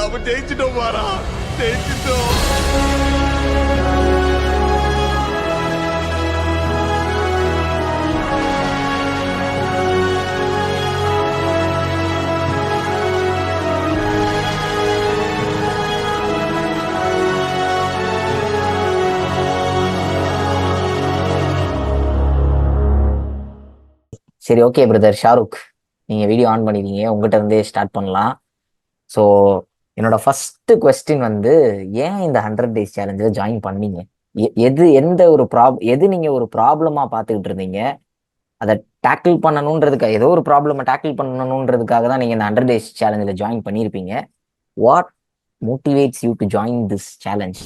நம்ம ஜெயிச்சிட்டோம் பாரா, ஜெயிச்சிட்டோம். சரி, ஓகே பிரதர் ஷாருக், நீங்க வீடியோ ஆன் பண்ணிருக்கீங்க, உங்ககிட்ட இருந்தே ஸ்டார்ட் பண்ணலாம். ஸோ என்னோட ஃபர்ஸ்ட் கொஸ்டின் வந்து, ஏன் இந்த 100 days சேலஞ்சில் ஜாயின் பண்ணீங்க? எந்த ஒரு எது நீங்க ஒரு ப்ராப்ளமா பார்த்துக்கிட்டு இருந்தீங்க, அதை டேக்கிள் பண்ணணுன்றதுக்காக, ஏதோ ஒரு ப்ராப்ளமை டேக்கிள் பண்ணணுன்றதுக்காக தான் நீங்க இந்த 100 days சேலஞ்சில் ஜாயின் பண்ணியிருப்பீங்க. What motivates you to join this challenge?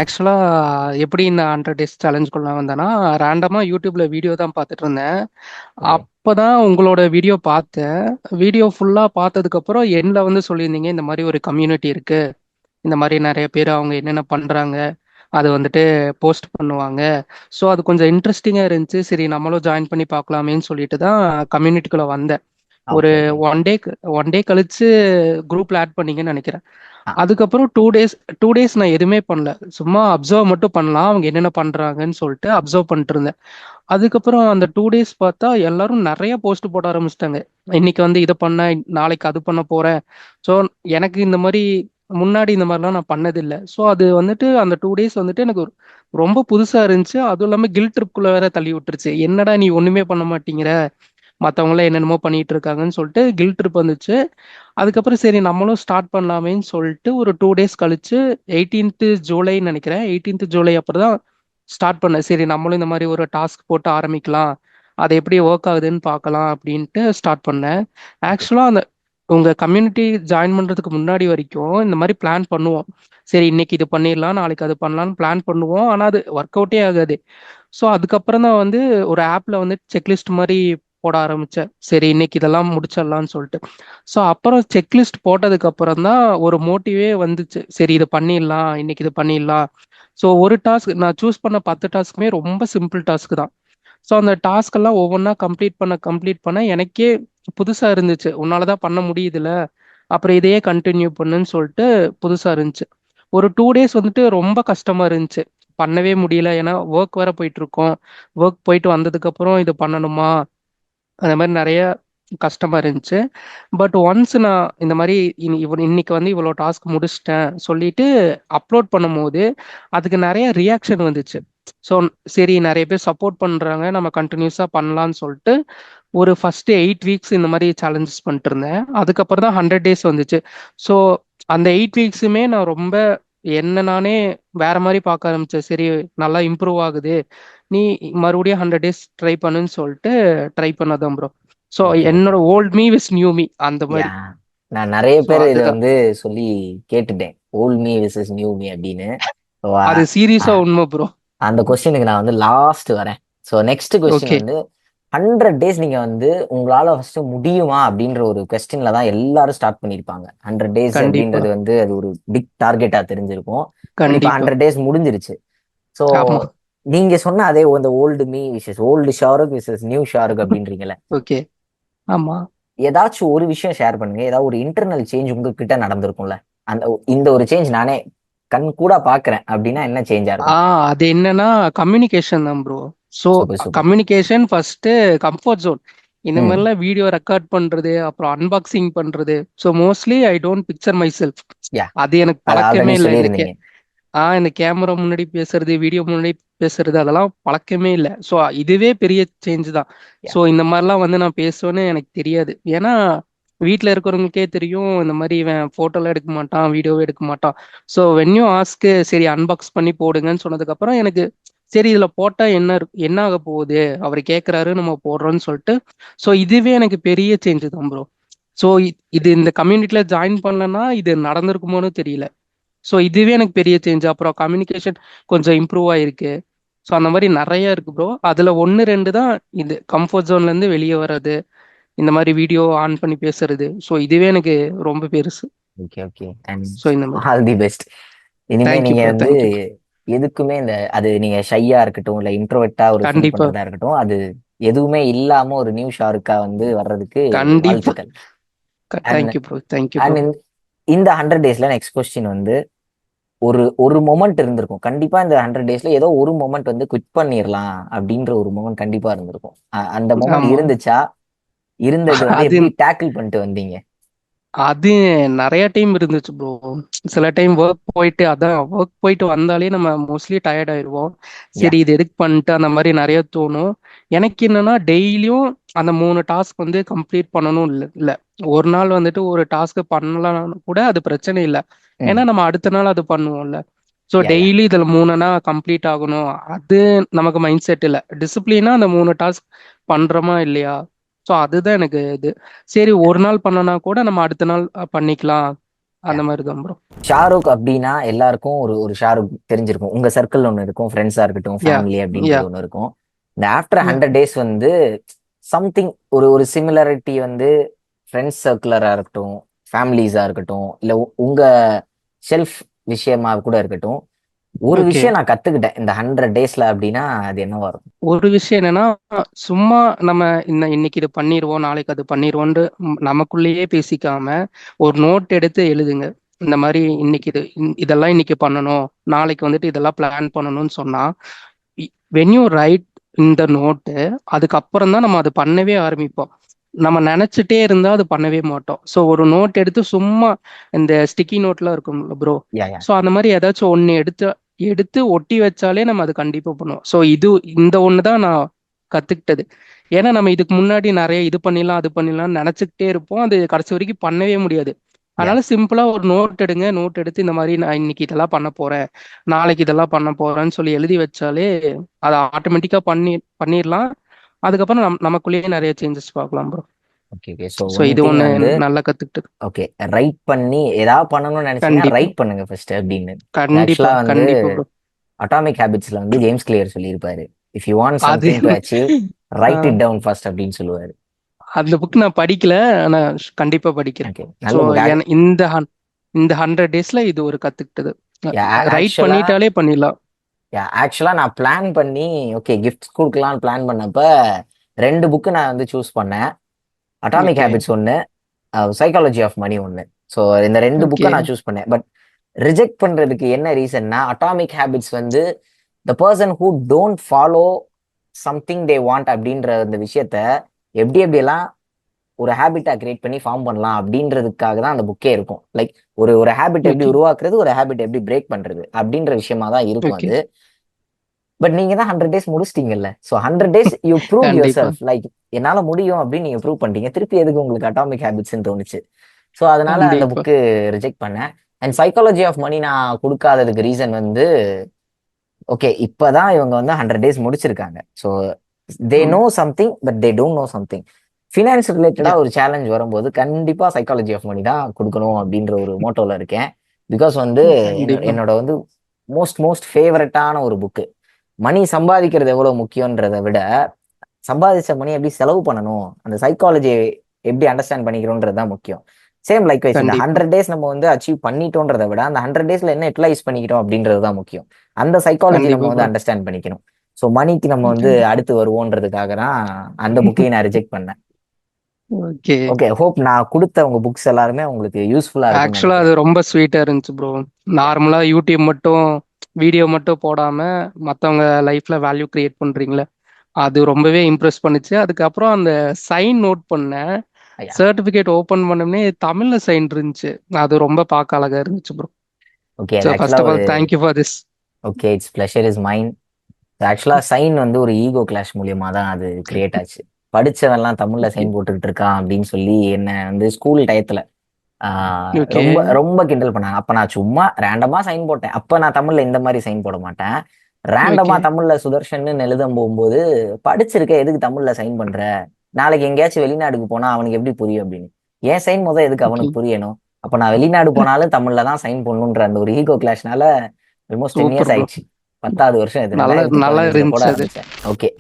ஆக்சுவலா எப்படி இந்த 100 days சேலஞ்சுக்குள்ள வந்தேன்னா, ரேண்டமா யூடியூப்ல வீடியோ தான் பார்த்துட்டு இருந்தேன். ஓகே. அப்பதான் உங்களோட வீடியோ பார்த்தேன். வீடியோ ஃபுல்லா பார்த்ததுக்கு அப்புறம் எண்ட்ல வந்து சொல்லியிருந்தீங்க, இந்த மாதிரி ஒரு கம்யூனிட்டி இருக்கு, இந்த மாதிரி நிறைய பேர் அவங்க என்னென்ன பண்றாங்க அது வந்துட்டு போஸ்ட் பண்ணுவாங்க. ஸோ அது கொஞ்சம் இன்ட்ரெஸ்டிங்கா இருந்துச்சு. சரி நம்மளும் ஜாயின் பண்ணி பார்க்கலாமேன்னு சொல்லிட்டு தான் கம்யூனிட்டிக்குள்ள வந்தேன். ஒரு ஓகே. ஓகே. ஒன் டே கழிச்சு குரூப்ல ஆட் பண்ணீங்கன்னு நினைக்கிறேன். ஆ. அதுக்கப்புறம் 2 டேஸ் நான் எதுவுமே பண்ணல. சும்மா அப்சர்வ் மட்டும் பண்ணலாம், அவங்க என்னென்ன பண்றாங்கன்னு சொல்லிட்டு அப்சர்வ் பண்ணிட்டு இருந்தேன். அதுக்கப்புறம் அந்த 2 டேஸ் பார்த்தா எல்லாரும் நிறைய போஸ்ட் போட ஆரம்பிச்சிட்டாங்க. இன்னைக்கு வந்து இதை பண்ண, நாளைக்கு அது பண்ண போறேன். ஸோ எனக்கு இந்த மாதிரி முன்னாடி இந்த மாதிரிலாம் நான் பண்ணதில்லை. ஸோ அது வந்துட்டு அந்த 2 டேஸ் வந்துட்டு எனக்கு ரொம்ப புதுசா இருந்துச்சு. அதுவும் இல்லாமல் கில் ட்ரிப்குள்ள வேற தள்ளி விட்டுருச்சு. என்னடா நீ ஒண்ணுமே பண்ண மாட்டேங்கிற, மற்றவங்களாம் என்னென்னமோ பண்ணிட்டு இருக்காங்கன்னு சொல்லிட்டு கில் ட்ரிப் வந்துச்சு. அதுக்கப்புறம் சரி நம்மளும் ஸ்டார்ட் பண்ணலாமேன்னு சொல்லிட்டு ஒரு 2 டேஸ் கழிச்சு 18th ஜூலைன்னு நினைக்கிறேன், 18th ஜூலை அப்புறம் தான் ஸ்டார்ட் பண்ணேன். சரி நம்மளும் இந்த மாதிரி ஒரு டாஸ்க் போட்டு ஆரம்பிக்கலாம், அது எப்படி ஒர்க் ஆகுதுன்னு பார்க்கலாம் அப்படின்ட்டு ஸ்டார்ட் பண்ணேன். ஆக்சுவலாக அந்த உங்க கம்யூனிட்டி ஜாயின் பண்றதுக்கு முன்னாடி வரைக்கும் இந்த மாதிரி பிளான் பண்ணுவோம். சரி இன்னைக்கு இது பண்ணிடலாம், நாளைக்கு அது பண்ணலாம்னு பிளான் பண்ணுவோம். ஆனால் அது ஒர்க் அவுட்டே ஆகாது. ஸோ அதுக்கப்புறம் தான் வந்து ஒரு ஆப்ல வந்து செக்லிஸ்ட் மாதிரி போட ஆரம்பிச்சேன். சரி இன்னைக்கு இதெல்லாம் முடிச்சிடலாம்னு சொல்லிட்டு. ஸோ அப்புறம் செக்லிஸ்ட் போட்டதுக்கு அப்புறம் தான் ஒரு மோட்டிவே வந்துச்சு. சரி இது பண்ணிடலாம், இன்னைக்கு இது பண்ணிடலாம். ஸோ ஒரு டாஸ்க் நான் சூஸ் பண்ண 10 டாஸ்க்குமே ரொம்ப சிம்பிள் டாஸ்க் தான். ஸோ அந்த டாஸ்க் எல்லாம் ஒவ்வொன்றா கம்ப்ளீட் பண்ண எனக்கே புதுசா இருந்துச்சு. உன்னாலதான் பண்ண முடியுதுல, அப்புறம் இதையே கண்டினியூ பண்ணுன்னு சொல்லிட்டு புதுசா இருந்துச்சு. ஒரு 2 டேஸ் வந்துட்டு ரொம்ப கஷ்டமா இருந்துச்சு, பண்ணவே முடியல. ஏன்னா ஒர்க் வேற போயிட்டு இருக்கோம். ஒர்க் போயிட்டு வந்ததுக்கு அப்புறம் இது பண்ணணுமா, அந்த மாதிரி நிறைய கஷ்டமா இருந்துச்சு. பட் ஒன்ஸ் நான் இந்த மாதிரி இன்னைக்கு வந்து இவ்வளோ டாஸ்க் முடிச்சிட்டேன் சொல்லிட்டு அப்லோட் பண்ணும்போது அதுக்கு நிறைய ரியாக்ஷன் வந்துச்சு. ஸோ சரி நிறைய பேர் சப்போர்ட் பண்றாங்க, நம்ம கண்டினியூஸா பண்ணலாம்னு சொல்லிட்டு ஒரு ஃபர்ஸ்ட் 8 வீக்ஸ் இந்த மாதிரி சேலஞ்சஸ் பண்ணிட்டு இருந்தேன். அதுக்கப்புறம் தான் 100 டேஸ் வந்துச்சு. ஸோ அந்த 8 வீக்ஸுமே நான் ரொம்ப என்ன நானே வேற மாதிரி பார்க்க ஆரம்பிச்சேன். சரி நல்லா இம்ப்ரூவ் ஆகுது, நீ மறுபடியும் 100 டேஸ் ட்ரை பண்ணுன்னு சொல்லிட்டு ட்ரை பண்ணதான் ப்ரோ. So okay. ஓகே. என்னோட ஓல்ட் மீ விஸ் நியூ மீ அந்த யா, மாதிரி. நான் நிறைய ஸோ பேர் இதை அதுதான், வந்து சொல்லி கேட்டுட்டேன், old me versus new me அப்படின்னு. ஸோ அது சீரியஸா உண்மை ப்ரோ. அந்த கொஸ்டினுக்கு நான் வந்து லாஸ்ட் வரேன். So next question okay. வந்து, 100 days நீங்க வந்து உங்களால ஃபர்ஸ்ட் முடியுமா அப்படின்ற ஒரு கொஸ்டின்ல தான் எல்லாரும் ஸ்டார்ட் பண்ணியிருப்பாங்க. 100 days கண்டிப்பா. அப்படின்றது வந்து அது ஒரு பிக் டார்கெட்டா தெரிஞ்சிருக்கும். அண்ட் இப்போ கண்டிப்பா. 100 days முடிஞ்சிருச்சு. ஸோ ஆமா. நீங்க சொன்ன அதே இந்த old me versus old Shahrukh versus new Shahrukh அப்படின்றீங்கல்ல, ஓகே. ஆமா. ஏதாச்சும் ஒரு விஷயம் ஷேர் பண்ணுங்க. ஏதாவது ஒரு இன்டர்னல் சேஞ்ச் உங்ககிட்ட நடந்திருக்கும்ல, அந்த இந்த ஒரு சேஞ்ச் நானே கண் கூட பாக்குறேன் அப்படின்னா என்ன சேஞ்சா இருக்கும்? அது என்னன்னா கம்யூனிகேஷன் தான் bro. So super, super. Communication first, comfort zone. இந்த ம். மாதிரிலாம் வீடியோ ரெக்கார்ட் பண்றது, அப்புறம் அன்பாக்சிங் பண்றது. So mostly I don't picture myself. Yeah, அது எனக்கு அது பழக்கமே ஆல்ரெடி இல்லை. சொல்லியிருந்தீங்க. இந்த கேமரா முன்னாடி பேசுறது, வீடியோ முன்னாடி பேசுறது, அதெல்லாம் பழக்கமே இல்லை. ஸோ இதுவே பெரிய சேஞ்ச் தான். யா. ஸோ இந்த மாதிரிலாம் வந்து நான் பேசுவேன்னு எனக்கு தெரியாது. ஏன்னா வீட்டில் இருக்கிறவங்களுக்கே தெரியும், இந்த மாதிரி இவன் போட்டோலாம் எடுக்க மாட்டான், வீடியோவே எடுக்க மாட்டான். ஸோ வென்யூ ஆஸ்க்கு சரி அன்பாக்ஸ் பண்ணி போடுங்கன்னு சொன்னதுக்கப்புறம் எனக்கு சரி இதில் போட்டால் என்ன ஆக போகுது, அவர் கேட்குறாரு நம்ம போடுறோம்னு சொல்லிட்டு. ஸோ இதுவே எனக்கு பெரிய சேஞ்சு தான் ப்ரோ. ஸோ இது இந்த கம்யூனிட்டியில் ஜாயின் பண்ணலன்னா இது நடந்திருக்குமோன்னு தெரியல. ஸோ இதுவே எனக்கு பெரிய சேஞ்ச். அப்புறம் கம்யூனிகேஷன் கொஞ்சம் இம்ப்ரூவ் ஆயிருக்கு. ஸோ அந்த மாதிரி நிறைய இருக்கு ப்ரோ. அதுல ஒன்று ரெண்டு தான் இது கம்ஃபர்ட் ஜோன்ல இருந்து வெளியே வர்றது, இந்த மாதிரி வீடியோ ஆன் பண்ணி பேசுறது. ஸோ இதுவே எனக்கு ரொம்ப பெருசு. ஓகே. ஓகே. அண்ட் ஸோ இந்த மாதிரி. All the best. இனிமே தேங்க்யூ நீங்க ப்ரோ, வந்து தேங்க்யூ ப்ரோ. எதுக்குமே இந்த அது நீங்க ஷையா இருக்கட்டும், இல்ல இன்ட்ரோவெட்டா ஒரு ஃபீல் கண்டிப்பா. பண்றதா இருக்கட்டும், அது எதுவுமே இல்லாம ஒரு நியூ ஷாருக்கா வந்து வர்றதுக்கு கண்டிப்பா. வாழ்த்துக்கள். And thank you bro, thank you bro. And இந்த 100 டேஸ்ல நெக்ஸ்ட் கொஸ்டின் வந்து ஒரு ஒரு மொமெண்ட் இருந்திருக்கும் கண்டிப்பா. இந்த 100 டேஸ்ல ஏதோ ஒரு மொமெண்ட் வந்து குவிட் பண்ணிடலாம் அப்படின்ற ஒரு மொமெண்ட் கண்டிப்பா இருந்திருக்கும். அந்த மொமெண்ட் ஆமா. இருந்துச்சா? இருந்தது வந்து அது எப்படி டேக்கிள் பண்ணிட்டு வந்தீங்க? அது நிறைய டைம் இருந்துச்சு ப்ரோ. சில டைம் ஒர்க் போயிட்டு வந்தாலே நம்ம மோஸ்ட்லி டயர்ட் ஆயிடுவோம். யா. சரி இது எதுக்கு பண்ணிட்டு அந்த மாதிரி நிறைய தோணும். எனக்கு என்னன்னா டெய்லியும் அந்த 3 டாஸ்க் வந்து கம்ப்ளீட் பண்ணணும் இல்ல இல்ல. ஒரு நாள் வந்துட்டு ஒரு டாஸ்க் பண்ணலாம் கூட அது பிரச்சனை இல்லை. ம். ஏன்னா நம்ம அடுத்த நாள் அது பண்ணுவோம்ல. ஸோ யா யா. டெய்லி இதில் 3னா கம்ப்ளீட் ஆகணும். அது நமக்கு மைண்ட் செட் இல்லை. டிசிப்ளினா அந்த 3 டாஸ்க் பண்றோமா இல்லையா. ஸோ அதுதான் எனக்கு இது. சரி ஒரு நாள் பண்ணனா கூட நம்ம அடுத்த நாள் பண்ணிக்கலாம். யா. அந்த மாதிரி தான் ப்ரோ. ஷாருக் அப்படின்னா எல்லாருக்கும் ஒரு ஒரு ஷாருக் தெரிஞ்சிருக்கும். உங்க சர்க்கிள் ஒன்று இருக்கும், ஃப்ரெண்ட்ஸா இருக்கட்டும், யா ஃபேமிலி யா அப்படின்றது ஒன்று இருக்கும். இந்த ஆஃப்டர் யா 100 டேஸ் வந்து சம்திங் ஒரு ஒரு சிமிலாரிட்டி வந்து ஃப்ரெண்ட்ஸ் சர்க்குலரா இருக்கட்டும், ஃபேமிலிஸா இருக்கட்டும், இல்ல உங்க செல்ஃப் விஷயமா கூட இருக்கட்டும். ஒரு ஓகே. விஷயம் நான் கத்துக்கிட்டேன் இந்த 100 டேஸ்ல அப்படின்னா அது என்னவா இருக்கும்? ஒரு விஷயம் என்னன்னா, சும்மா நம்ம இன்னைக்கு இது பண்ணிடுவோம், நாளைக்கு அது பண்ணிடுவோம்னு நமக்குள்ளேயே பேசிக்காம ஒரு நோட் எடுத்து எழுதுங்க. இந்த மாதிரி இன்னைக்கு இதெல்லாம் இன்னைக்கு பண்ணணும், நாளைக்கு வந்துட்டு இதெல்லாம் பிளான் பண்ணணும்னு சொன்னா வென் யூ ரைட் இந்த நோட்டு, அதுக்கப்புறம் தான் நம்ம அது பண்ணவே ஆரம்பிப்போம். நம்ம நினைச்சிட்டே இருந்தா அது பண்ணவே மாட்டோம். ஸோ ஒரு நோட் எடுத்து சும்மா இந்த ஸ்டிக்கி நோட்லாம் இருக்கும்ல ப்ரோ. யா யா. ஸோ அந்த மாதிரி ஏதாச்சும் ஒன்று எடுத்து எடுத்து ஒட்டி வச்சாலே நம்ம அது கண்டிப்பா பண்ணுவோம். ஸோ இந்த ஒன்று தான் நான் கத்துக்கிட்டது. ஏன்னா நம்ம இதுக்கு முன்னாடி நிறைய இது பண்ணிடலாம் அது பண்ணிடலாம்னு நினைச்சுக்கிட்டே இருப்போம். அது கடைசி வரைக்கும் பண்ணவே முடியாது. யா. அதனால சிம்பிளா ஒரு நோட் எடுங்க. நோட் எடுத்து இந்த மாதிரி நான் இன்னைக்கு இதெல்லாம் பண்ண போறேன், நாளைக்கு இதெல்லாம் பண்ண போறேன்னு சொல்லி எழுதி வச்சாலே அதை ஆட்டோமேட்டிக்கா பண்ணிடலாம். அதுக்கப்புறம் நமக்குள்ளேயே நிறைய சேஞ்சஸ் பார்க்கலாம் bro. Okay okay. So so one இது திங் ஒன்று வந்து நல்லா கத்துக்கிட்டது. ஓகே, ரைட் பண்ணி ஏதாவது பண்ணணும்னு நினைச்சீங்கன்னா கண்டிப்பா ரைட் பண்ணுங்க ஃபர்ஸ்ட் அப்படின்னு. கண்டிப்பா ஆக்சுவலா வந்து கண்டிப்பா ப்ரோ. அட்டாமிக் ஹேபிட்ஸ்ல வந்து ஜேம்ஸ் கிளியர் சொல்லியிருப்பாரு, இஃப் யூ வாண்ட் அது something to achieve write ah it down first அப்படின்னு சொல்லுவாரு. அந்த புக் நான் படிக்கல. ஆனா கண்டிப்பா படிக்கிறேன். ஓகே, ஸோ நல்ல புக். இந்த 100 டேஸ்ல இது ஒரு கத்துக்கிட்டது. ரைட் ஆக்சுவலா பண்ணிட்டாலே பண்ணிடலாம். ஆக்சுவலா நான் பிளான் பண்ணி ஓகே கிஃப்ட்ஸ் கொடுக்கலாம்னு பிளான் பண்ணப்ப 2 புக்கு நான் வந்து சூஸ் பண்ணேன். அட்டாமிக் ஓகே ஹேபிட்ஸ் ஒன்று, சைக்காலஜி ஆஃப் மணி ஒன்று. ஸோ இந்த 2 புக்கை ஓகே நான் சூஸ் பண்ணேன். பட் ரிஜெக்ட் பண்றதுக்கு என்ன ரீசன்னா, அட்டாமிக் ஹேபிட்ஸ் வந்து the person who don't follow something they want அப்படின்ற அந்த விஷயத்த எப்படி எப்படியெல்லாம் ஒரு ஹேபிட்டா கிரியேட் பண்ணி ஃபார்ம் பண்ணலாம் அப்படின்றதுக்காக தான் அந்த புக்கே இருக்கும். லைக் ஒரு ஒரு ஹேபிட் எப்படி ஓகே உருவாக்குறது, ஒரு ஹேபிட் எப்படி பிரேக் பண்றது அப்படின்ற விஷயமா தான் இருக்கும் ஓகே. அது. பட் நீங்க தான் 100 டேஸ் முடிச்சிட்டீங்கல்ல. So 100 days you prove your கண்டிப்பா செல்ஃப், லைக் என்னால முடியும் அப்படின்னு நீங்க ப்ரூவ் பண்ணிட்டீங்க. திருப்பி எதுக்கு உங்களுக்கு அட்டாமிக் ஹேபிட்ஸ்ன்னு தோணுச்சு? ஸோ அதனால அந்த கண்டிப்பா. புக்கு ரிஜெக்ட் பண்ணேன். அண்ட் சைக்காலஜி ஆஃப் மணி நான் கொடுக்காததுக்கு ரீசன் வந்து ஓகே இப்பதான் இவங்க வந்து 100 டேஸ் முடிச்சிருக்காங்க. ஸோ தே ஆமா. Know something but they don't know something. Finance ரிலேட்டடா யா ஒரு சேலஞ்ச் வரும்போது கண்டிப்பா சைக்காலஜி ஆஃப் மணி தான் கொடுக்கணும் அப்படின்ற ஒரு மோட்டோல இருக்கேன். பிகாஸ் வந்து கண்டிப்பா என்னோட வந்து மோஸ்ட் மோஸ்ட் ஃபேவரட்டான ஒரு புக்கு. மணி சம்பாதிக்கிறது எவ்வளவு முக்கியன்றதை விட சம்பாதிச்ச மணி எப்படி செலவு பண்ணணும், அந்த சைக்காலஜி எப்படி அண்டர்ஸ்டாண்ட் பண்ணிக்கிறோன்றது தான் முக்கியம். சேம் லைக் வைஸ் இந்த கண்டிப்பா 100 டேஸ் நம்ம வந்து அச்சீவ் பண்ணிட்டோன்றதை விட அந்த 100 டேஸ்ல என்ன யூட்டிலைஸ் பண்ணிக்கிட்டோம் அப்படின்றது தான் முக்கியம். அந்த சைக்காலஜி நம்ம கண்டிப்பா வந்து ப்ரோ. அண்டர்ஸ்டாண்ட் பண்ணிக்கணும். ஸோ மணிக்கு நம்ம வந்து கண்டிப்பா. அடுத்து வருவோன்றதுக்காக தான் அந்த புக்கையும் நான் ரிஜெக்ட் பண்ணேன். ஓகே. ஓகே, ஹோப் நான் கொடுத்த உங்க புக்ஸ் எல்லாருமே உங்களுக்கு யூஸ்ஃபுல்லா இருக்கும்னு ஆக்சுவலா அது நினைக்கிறேன். ரொம்ப ஸ்வீட்டா இருந்துச்சு ப்ரோ. நார்மலா யூடியூப் மட்டும் வீடியோ மட்டும் போடாம மத்தவங்க லைஃப்ல வேல்யூ கிரியேட் பண்றீங்களே, அது ரொம்பவே இம்ப்ரெஸ் பண்ணுச்சு. அதுக்கப்புறம் அந்த சைன் நோட் பண்ணேன். ஐயா. சர்டிபிகேட் ஓபன் பண்ணோடனே தமிழ்ல சைன் இருந்துச்சு. அது ரொம்ப பார்க்க அழகா இருந்துச்சு ப்ரோ. ஓகே, ஸோ அது ஆக்சுவலா ஃபர்ஸ்ட் ஆஃப் ஒரு all thank you for this. Okay it's pleasure is mind. ஆக்சுவலா சைன் வந்து ஒரு ஈகோ கிளாஷ் மூலியமா தான் அது கிரியேட் ஆச்சு. படிச்சவன்லாம் தமிழ்ல ஓகே சைன் போட்டுக்கிட்டு இருக்கான் அப்படின்னு சொல்லி என்ன வந்து ஸ்கூல் டயத்துல ஓகே ரொம்ப ரொம்ப கிண்டல் பண்ணாங்க. அப்ப நான் சும்மா ரேண்டமா சைன் போட்டேன். அப்ப நான் தமிழ்ல இந்த மாதிரி சைன் போட மாட்டேன். ரேண்டமா ஓகே தமிழ்ல சுதர்ஷன் எழுத போகும்போது படிச்சிருக்க எதுக்கு தமிழ்ல சைன் பண்ற, நாளைக்கு எங்கேயாச்சும் வெளிநாடுக்கு போனா அவனுக்கு எப்படி புரியும் அப்படின்னு. ஏன் சைன் எதுக்கு ஓகே. அவனுக்கு புரியணும்? அப்ப நான் வெளிநாடு போனாலும் தமிழ்ல தான் சைன் பண்ணணுன்ற அந்த ஒரு ஈகோ கிளாஷ்னால ஆல்மோஸ்ட் 10 சூப்பர் இயர்ஸ் ப்ரோ. ஆயிடுச்சு. 10வது வருஷம் இது நல்லா நல்லா 2015 போட இருந்துச்சு அது. ஆரம்பிச்சேன். Okay,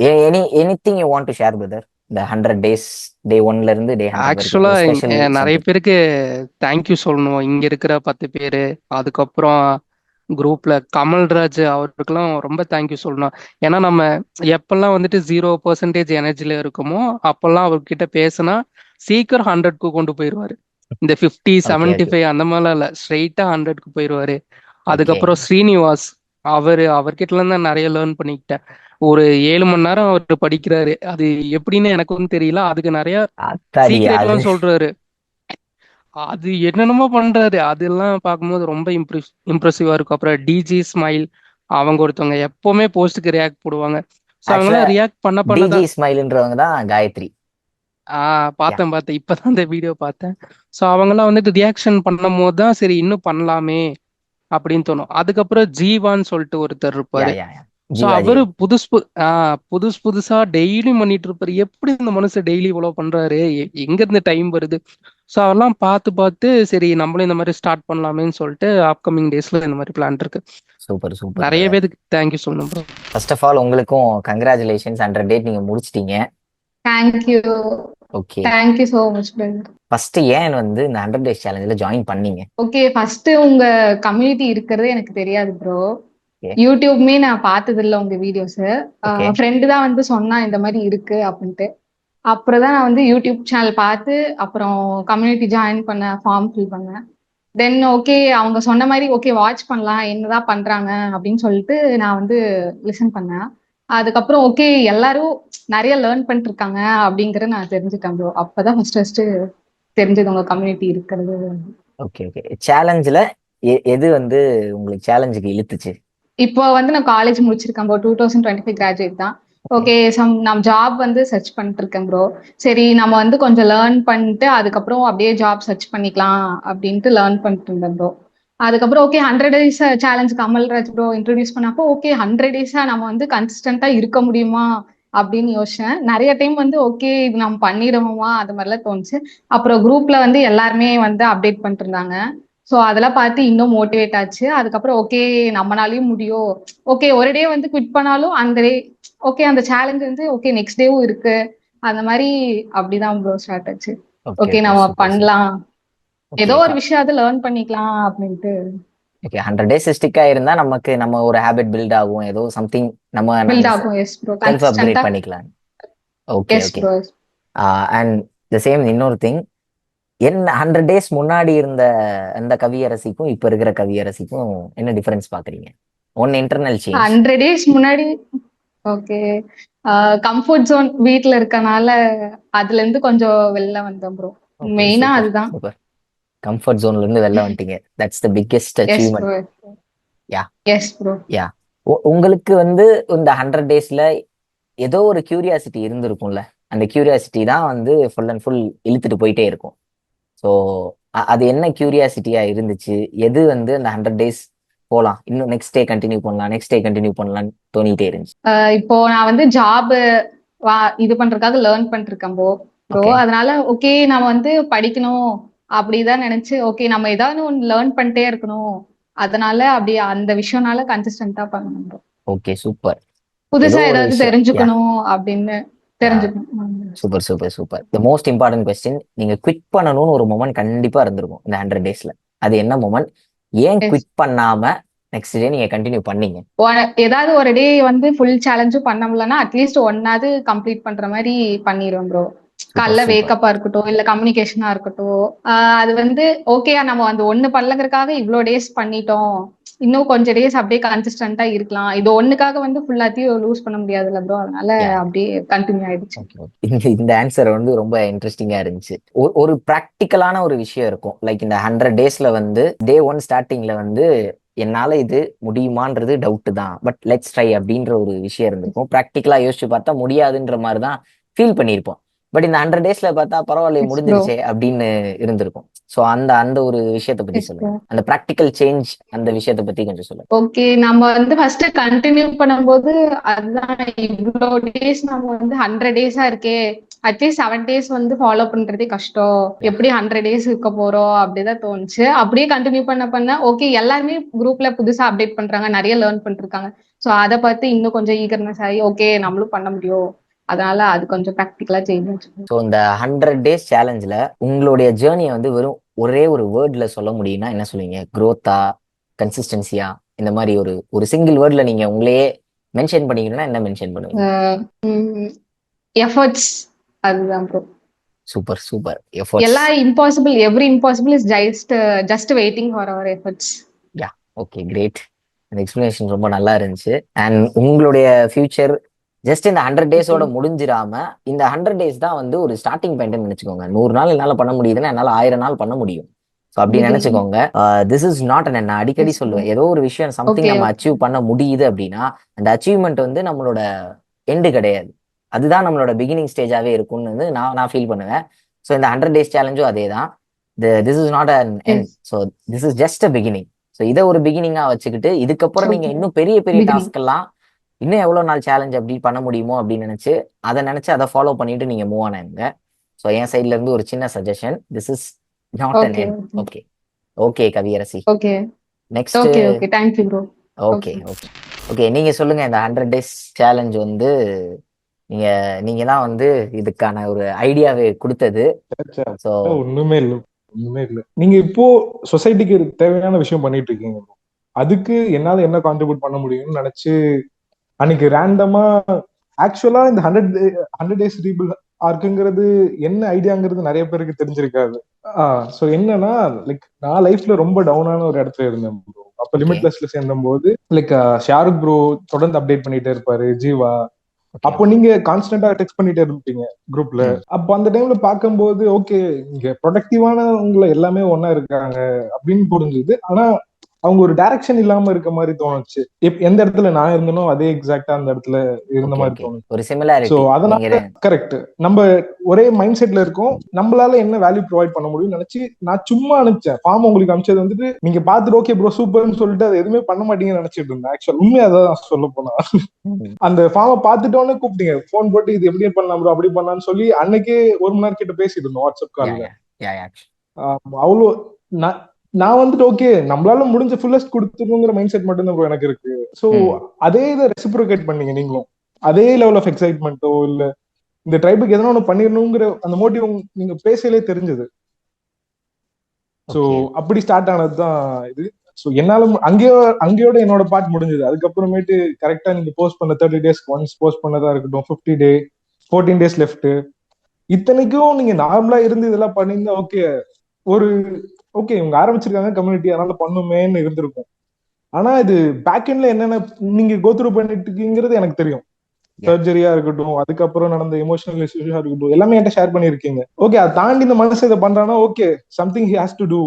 anything you want to share brother? இந்த 100 டேஸ், டே 1ல இருந்து டே 100 வரைக்கும் ஆக்சுவலா ஒரு ஸ்பெஷல் நிறைய சம்திங். பேருக்கு தேங்க்யூ சொல்லணும். இங்க இருக்கிற 10 பேரு, அதுக்கப்புறம் குரூப்ல கமல்ராஜ் அவருக்கெல்லாம் ரொம்ப தேங்க்யூ சொல்லணும். ஏன்னா நம்ம எப்பெல்லாம் வந்துட்டு 0% எனர்ஜில இருக்குமோ அப்பெல்லாம் அவர்கிட்ட பேசினா சீக்கிரம் 100க்கு கொண்டு போயிடுவாரு. இந்த 50 ஓகே ஓகே 75 அந்த மாதிரிலாம் இல்ல, ஸ்ட்ரெயிட்டா 100க்கு போயிடுவாரு. ஓகே. அதுக்கப்புறம் ஸ்ரீனிவாஸ், அவர்கிட்ட இருந்து தான் நிறைய லேர்ன் பண்ணிக்கிட்டேன். ஒரு 7 மணி நேரம் அவர் படிக்கிறாரு, அது எப்படின்னு எனக்கும் தெரியல. அதுக்கு நிறைய அத்தாடி சீக்ரெட் அது. எல்லாம் சொல்றாரு. அது என்னென்னமோ பண்றாரு, அதெல்லாம் பார்க்கும்போது ரொம்ப இம்ப்ரெசிவா இருக்கும். அப்புறம் டிஜி ஸ்மைல், அவங்க ஒருத்தவங்க எப்பவுமே போஸ்ட்டுக்கு ரியாக்ட் போடுவாங்க. ஸோ ஆக்சுவலா அவங்களாம் ரியாக்ட் பண்ண டிஜி பண்ணதான். ஸ்மைல்ன்றவங்க தான் காயத்ரி. யா. பார்த்தேன் இப்பதான் இந்த வீடியோ பார்த்தேன். ஸோ அவங்கெல்லாம் வந்துட்டு ரியாக்ஷன் பண்ணும் போது தான் சரி இன்னும் பண்ணலாமே அப்படின்னு தோணும். அதுக்கப்புறம் ஜீவான்னு சொல்லிட்டு ஒருத்தர் யா இருப்பாரு. யா யா. ஸோ ஜீவாஜி. அவரு புதுசா டெய்லி பண்ணிட்டு இருப்பாரு. எப்படி இந்த மனுஷன் டெய்லி இவ்வளவு பண்றாரு, எங்க இருந்து டைம் வருது? ஸோ அதெல்லாம் பார்த்து பார்த்து சரி நம்மளும் இந்த மாதிரி ஸ்டார்ட் பண்ணலாமேன்னு சொல்லிட்டு அப்கமிங் டேஸ்ல இந்த மாதிரி பிளான் இருக்கு. சூப்பர் சூப்பர் நிறைய பிரதர். பேருக்கு தேங்க்யூ சொல்லணும் ப்ரோ. ஃபர்ஸ்ட் ஆஃப் ஆல் உங்களுக்கும் கங்க்ராச்சுலேஷன்ஸ், 100 டேட் நீங்க முடிச்சிட்டீங்க. Thank you. Okay. Thank you so much brother. First ஏன் வந்து இந்த 100 டேஸ் சேலஞ்சில் ஜாயின் பண்ணீங்க? ஓகே, ஃபர்ஸ்ட் உங்க கம்யூனிட்டி இருக்கிறது எனக்கு தெரியாது ப்ரோ. ஓகே யூடியூப்மே நான் பார்த்தது இல்ல உங்க வீடியோஸ். ஓகே ஃப்ரெண்டு தான் வந்து சொன்னா இந்த மாதிரி இருக்கு அப்படின்ட்டு. அப்புறம் தான் நான் வந்து யூடியூப் சேனல் பார்த்து அப்புறம் கம்யூனிட்டி ஜாயின் பண்ண, ஃபார்ம் ஃபில் பண்ணேன். தென் ஓகே அவங்க சொன்ன மாதிரி ஓகே வாட்ச் பண்ணலாம் என்னதான் பண்றாங்க அப்படின்னு சொல்லிட்டு நான் வந்து லிசன் பண்ணேன். அதுக்கப்புறம் ஓகே எல்லாரும் நிறைய லேர்ன் பண்ணிட்டு இருக்காங்க அப்படிங்கறத நான் தெரிஞ்சுட்டேன் ப்ரோ. அப்பதான் ஃபர்ஸ்ட் தெரிஞ்சது உங்க கம்யூனிட்டி இருக்கிறது. Okay okay. சேலஞ்சில் எது வந்து உங்களுக்கு சேலஞ்சுக்கு இழுத்துச்சு? இப்போ வந்து நான் காலேஜ் முடிச்சிருக்கேன் ப்ரோ. 2025 கிராஜுவேட் தான். ஓகே ஓகே, நான் ஜாப் வந்து சர்ச் பண்ணிட்டு இருக்கேன் ப்ரோ. சரி நம்ம வந்து கொஞ்சம் லேர்ன் பண்ணிட்டு அதுக்கப்புறம் அப்படியே ஜாப் சர்ச் பண்ணிக்கலாம் அப்படின்ட்டு லேர்ன் பண்ணிட்டு இருந்தேன் ப்ரோ. அதுக்கப்புறம் ஓகே 100 டேஸ் சேலஞ்சுக்கு அமல்ராஜ் ப்ரோ இன்ட்ரடியூஸ் பண்ணப்போ ஓகே 100 டேஸா நம்ம வந்து கன்சிஸ்டண்டா இருக்க முடியுமா அப்படின்னு யோசிச்சேன். நிறைய டைம் வந்து ஓகே இது நம்ம பண்ணிடுவோமா அது மாதிரிலாம் தோணுச்சு. அப்புறம் குரூப்ல வந்து எல்லாருமே வந்து அப்டேட் பண்ணிட்டு இருந்தாங்க. ஸோ அதெல்லாம் பார்த்து இன்னும் மோட்டிவேட் ஆச்சு. அதுக்கப்புறம் ஓகே நம்மளாலையும் முடியும். ஓகே ஒரு டே வந்து குவிட் பண்ணாலும் அந்த டே ஓகே அந்த சேலஞ்ச் வந்து ஓகே நெக்ஸ்ட் டேவும் இருக்கு. அந்த மாதிரி அப்படிதான் ப்ரோ ஸ்டார்ட் ஆச்சு. Okay okay okay. நம்ம சூப்பர் சூப்பர். பண்ணலாம், ஓகே ஏதோ ஒரு விஷயம் அது லேர்ன் பண்ணிக்கலாம் அப்படின்ட்டு ஓகே. 100 டேஸ் ஸ்டிக் ஆயிருந்தா நமக்கு நம்ம ஒரு ஹேபிட் பில்ட் ஆகும், ஏதோ சம்திங் நம்ம பில்ட் நம்ம ஆகும். எஸ் ப்ரோ, செல்ஃப் அப்கிரேட் கன்சிஸ்டண்டா. பண்ணிக்கலாம். Okay yes okay. Bro. And the same இன்னொரு திங், என்ன 100 டேஸ் முன்னாடி இருந்த அந்த கவியரசிக்கும் இப்ப இருக்கிற கவியரசிக்கும் என்ன டிஃபரன்ஸ் பாக்குறீங்க? ஒன்னு இன்டர்னல் சேஞ்ச். 100 டேஸ் முன்னாடி ஓகே கம்ஃபர்ட் ஜோன் வீட்ல இருக்கனால அதுல இருந்து கொஞ்சம் வெளில வந்தேன் ப்ரோ. ஓகே மெயினா சூப்பர் அதுதான். சூப்பர். கம்ஃபர்ட் ஜோன்ல இருந்து வெளில வந்துட்டீங்க. That's the biggest yes achievement. Bro. Yeah yes bro. Yeah. உங்களுக்கு வந்து இந்த 100 டேஸ்ல ஏதோ ஒரு கியூரியாசிட்டி இருந்திருக்கும்ல, அந்த கியூரியாசிட்டி தான் வந்து ஃபுல் அண்ட் ஃபுல் இழுத்துட்டு போயிட்டே இருக்கும். ஸோ அது என்ன கியூரியாசிட்டியா இருந்துச்சு? எது வந்து அந்த 100 டேஸ் போலாம், இன்னும் நெக்ஸ்ட் டே கண்டினியூ பண்ணலாம், நெக்ஸ்ட் டே கண்டினியூ பண்ணலாம்னு தோணிட்டே இருந்துச்சு? இப்போ நான் வந்து ஜாப் இது பண்றதுக்காக லேர்ன் பண்ணிருக்கேன் ப்ரோ. ஓகே அதனால ஓகே நம்ம வந்து படிக்கணும் அப்படிதான் நினைச்சு ஓகே நம்ம ஏதாவது ஒன்று லேர்ன் பண்ணிட்டே இருக்கணும். அதனால அப்படி அந்த விஷயம்னால கன்சிஸ்டன்டா பண்ணணும் bro. Okay super. ஏதோ புதுசா ஒரு ஏதாவது விஷயம். யா தெரிஞ்சுக்கணும் அப்படின்னு யா. தெரிஞ்சுக்கணும். Super super super. The most important question, நீங்க குவிட் பண்ணணும்னு ஒரு மொமெண்ட் கண்டிப்பா இருந்திருக்கும் இந்த 100 டேஸ்ல. அது என்ன மொமெண்ட்? ஏன் Yes. குவிட் பண்ணாம நெக்ஸ்ட் டே நீங்க கண்டினியூ பண்ணீங்க? ஏதாவது ஒரு டே வந்து ஃபுல் சேலஞ்சும் பண்ண முடியலன்னா அட்லீஸ்ட் ஒன்னாவது கம்ப்ளீட் பண்ற மாதிரி பண்ணிடுவோம் ப்ரோ. சூப்பர் காலைல சூப்பர். வேக்கப்பா இருக்கட்டும் இல்ல கம்யூனிகேஷனா இருக்கட்டும். அது வந்து ஓகே நம்ம அந்த ஒண்ணு பண்ணலங்கிறதுக்காக இவ்வளோ டேஸ் பண்ணிட்டோம், இன்னும் கொஞ்சம் டேஸ் அப்படியே கன்சிஸ்டன்டா இருக்கலாம். இது ஒண்ணுக்காக வந்து ஃபுல்லாத்தையும் லூஸ் பண்ண முடியாதுல்ல ப்ரோ. அதனால யா. அப்படியே கண்டினியூ ஆயிடுச்சு. Okay okay. இந்த ஆன்சர் வந்து ரொம்ப இன்ட்ரெஸ்டிங்கா இருந்துச்சு. ஒரு ப்ராக்டிக்கலான ஒரு விஷயம் இருக்கும். லைக் இந்த 100 டேஸ்ல வந்து டே 1 ஸ்டார்டிங்ல வந்து என்னால இது முடியுமான்றது டவுட் தான், பட் லெட்ஸ் ட்ரை அப்படின்ற ஒரு விஷயம் இருந்திருக்கும். ப்ராக்டிக்கலா யோசிச்சு பார்த்தா முடியாதுன்ற மாதிரி தான் ஃபீல் பண்ணியிருப்போம். பட் இந்த 100 டேஸ்ல பார்த்தா பரவாயில்ல எஸ் ப்ரோ. முடிஞ்சிருச்சே அப்படின்னு இருந்திருக்கும். ஸோ அந்த அந்த ஒரு விஷயத்தை பத்தி எஸ் சொல்லுங்க, ப்ரோ. அந்த ப்ராக்டிக்கல் சேஞ்ச், அந்த விஷயத்தை பத்தி கொஞ்சம் சொல்லுங்க. ஓகே நம்ம வந்து ஃபர்ஸ்ட் கண்டினியூ பண்ணும்போது அதுதான் இவ்வளோ டேஸ் நம்ம வந்து 100 டேஸா இருக்கே, அட்லீஸ்ட் 7 டேஸ் வந்து ஃபாலோ பண்றதே கஷ்டம், யா எப்படி 100 டேஸ் இருக்க போறோம் அப்படிதான் தோணுச்சு. அப்படியே கண்டினியூ பண்ண ஓகே எல்லாருமே குரூப்ல புதுசா அப்டேட் பண்றாங்க, நிறைய லேர்ன் பண்ணிருக்காங்க. ஸோ அதை பார்த்து இன்னும் கொஞ்சம் ஈகர்னஸ் ஆகி ஓகே நம்மளும் பண்ண முடியும். அதனால அது கொஞ்சம் ப்ராக்டிக்கலா சேஞ்ச் ஆச்சு. ஸோ இந்த 100 டேஸ் சேலஞ்சில் உங்களுடைய ஜேர்னியை வந்து வெறும் ஒரே ஒரு வேர்டில் சொல்ல முடியும்னா என்ன சொல்லுவீங்க? க்ரோத்தா, கன்சிஸ்டன்சியா, இந்த மாதிரி ஒரு ஒரு சிங்கிள் வேர்டில் நீங்கள் உங்களையே மென்ஷன் பண்ணிக்கணும்னா என்ன மென்ஷன் பண்ணுவீங்க? எஃபர்ட்ஸ் அதுதான் ப்ரோ. Super super efforts. எல்லா impossible, every impossible is just waiting for our efforts. Yeah, okay, great. அந்த எக்ஸ்பிளனேஷன் ரொம்ப நல்லா இருந்துச்சு. அண்ட் உங்களுடைய ஃபியூச்சர் ஜஸ்ட் இந்த 100 டேஸோட முடிஞ்சிராம, இந்த 100 டேஸ் தான் வந்து ஒரு ஸ்டார்டிங் பாயிண்ட்னு நினைச்சுக்கோங்க. 100 நாள் என்னால பண்ண முடியுதுன்னா என்னால 1000 நாள் பண்ண முடியும். ஸோ அப்படி நினைச்சுக்கோங்க. திஸ் இஸ் நாட் அன், நான் அடிக்கடி சொல்லுவேன், ஏதோ ஒரு விஷயம் சம்திங் நம்ம அச்சீவ் பண்ண முடியுது அப்படின்னா அந்த அச்சீவ்மெண்ட் வந்து நம்மளோட எண்டு கிடையாது, அதுதான் நம்மளோட பிகினிங் ஸ்டேஜாவே இருக்கும்னு வந்து நான் ஃபீல் பண்ணுவேன். ஸோ இந்த 100 டேஸ் சேலஞ்சும் அதே தான். This is not an end, so this is just a beginning. So இதை ஒரு பிகினிங்கா வச்சுக்கிட்டு இதுக்கப்புறம் நீங்க இன்னும் பெரிய பெரிய டாஸ்க் எல்லாம் இன்னும் எவ்வளவு நாள் சேலஞ்ச் அப்படி பண்ண முடியுமோ அப்படின்னு நினைச்சு அதை ஃபாலோ பண்ணிட்டு நீங்க மூவ் ஆனாங்க. ஸோ என் சைட்ல இருந்து ஒரு சின்ன suggestion, this is not an end. Okay okay Kaviyarasi. Okay next. Okay okay thank you bro. Okay okay okay நீங்க சொல்லுங்க. இந்த 100 டேஸ் சேலஞ்ச் வந்து நீங்க தான் வந்து இதுக்கான ஒரு ஐடியாவே கொடுத்தது. ஸோ ஒண்ணுமே இல்லை, ஒண்ணுமே இல்லை. நீங்க இப்போ சொசைட்டிக்கு தேவையான விஷயம் பண்ணிட்டு இருக்கீங்க. அதுக்கு என்னால என்ன கான்ட்ரிபியூட் பண்ண முடியும்னு நினைச்சு அன்னைக்கு ரேண்டமா ஆக்சுவலா இந்த 100 டேஸ் ரீபில் ஆர்க்குங்கிறது என்ன ஐடியாங்கிறது நிறைய பேருக்கு தெரிஞ்சிருக்காது. சோ என்னன்னா, லைக் நான் லைஃப்ல ரொம்ப டவுனான ஒரு இடத்துல இருந்தேன் ப்ரோ. அப்ப லிமிட்லெஸ்ல சேர்ந்த போது லைக் ஷாருக் ப்ரோ தொடர்ந்து அப்டேட் பண்ணிட்டே இருப்பாரு, ஜீவா. அப்போ நீங்க கான்ஸ்டன்டா டெக்ஸ்ட் பண்ணிட்டே இருப்பீங்க குரூப்ல. அப்போ அந்த டைம்ல பார்க்கும்போது ஓகே, இங்க ப்ரொடக்டிவானவங்களை எல்லாமே ஒன்னா இருக்காங்க அப்படின்னு புரிஞ்சுது. ஆனா அவங்க ஒரு டைரக்ஷன் இல்லாம இருக்க மாதிரி தோணுச்சு. எந்த இடத்துல நான் இருந்தனோ அதே எக்ஸாக்டா அந்த இடத்துல இருந்த மாதிரி தோணுச்சு. ஒரு சிமிலாரிட்டி. சோ அதனால கரெக்ட், நம்ம ஒரே மைண்ட் செட்ல இருக்கோம், நம்மளால என்ன வேல்யூ ப்ரொவைட் பண்ண முடியும்னு நினைச்சு நான் சும்மா அனுப்பிச்சேன். ஃபார்ம் உங்களுக்கு அனுப்பிச்சது வந்துட்டு நீங்க பாத்துட்டு ஓகே ப்ரோ சூப்பர்னு சொல்லிட்டு அதை எதுவுமே பண்ண மாட்டீங்கன்னு நினைச்சிட்டு இருந்தேன். ஆக்சுவல் உண்மையை அதான் சொல்ல போனா, அந்த ஃபார்மை பார்த்துட்டோன்னு கூப்பிட்டீங்க, போன் போட்டு இது எப்படி பண்ணலாம் ப்ரோ அப்படி பண்ணலாம்னு சொல்லி அன்னைக்கே 1 மணி நேரம் கிட்ட பேசிட்டு இருந்தோம் வாட்ஸ்அப் கால்ல. அவ்வளோ நான் வந்துட்டு ஓகே நம்மளால முடிஞ்ச ஃபுல்லஸ்ட் கொடுத்துருங்கிற மைண்ட் செட் மட்டும் தான் எனக்கு இருக்கு. சோ அதே இதை ரெசிப்ரோகேட் பண்ணீங்க நீங்களும். அதே லெவல் ஆஃப் எக்ஸைட்மெண்ட்டோ இல்ல இந்த ட்ரைபுக்கு எதனா ஒண்ணு பண்ணிடணுங்கிற அந்த மோட்டிவ் நீங்க பேசலே தெரிஞ்சது. சோ அப்படி ஸ்டார்ட் ஆனதுதான் இது. சோ என்னால அங்கேயோட என்னோட பார்ட் முடிஞ்சது. அதுக்கப்புறமேட்டு கரெக்டா நீங்க போஸ்ட் பண்ண 30 டேஸ்க்கு ஒன்ஸ் போஸ்ட் பண்ணதா இருக்கட்டும், 50 டே 14 டேஸ் லெஃப்ட், இத்தனைக்கும் நீங்க நார்மலா இருந்து இதெல்லாம் பண்ணியிருந்தா ஓகே, ஒரு ஓகே இவங்க ஆரம்பிச்சிருக்காங்க கம்யூனிட்டி அதனால பண்ணுமேன்னு இருந்திருக்கும். ஆனா இது பேக் எண்ட்ல என்னென்ன நீங்க கோத்ரூ பண்ணிட்டு இருக்கீங்கிறது எனக்கு தெரியும். சர்ஜரியா இருக்கட்டும், அதுக்கப்புறம் நடந்த எமோஷனல் இஷ்யூஸா இருக்கட்டும், எல்லாமே என்கிட்ட ஷேர் பண்ணிருக்கீங்க. ஓகே அதை தாண்டி இந்த மனசு இதை பண்றானா okay something he has to do.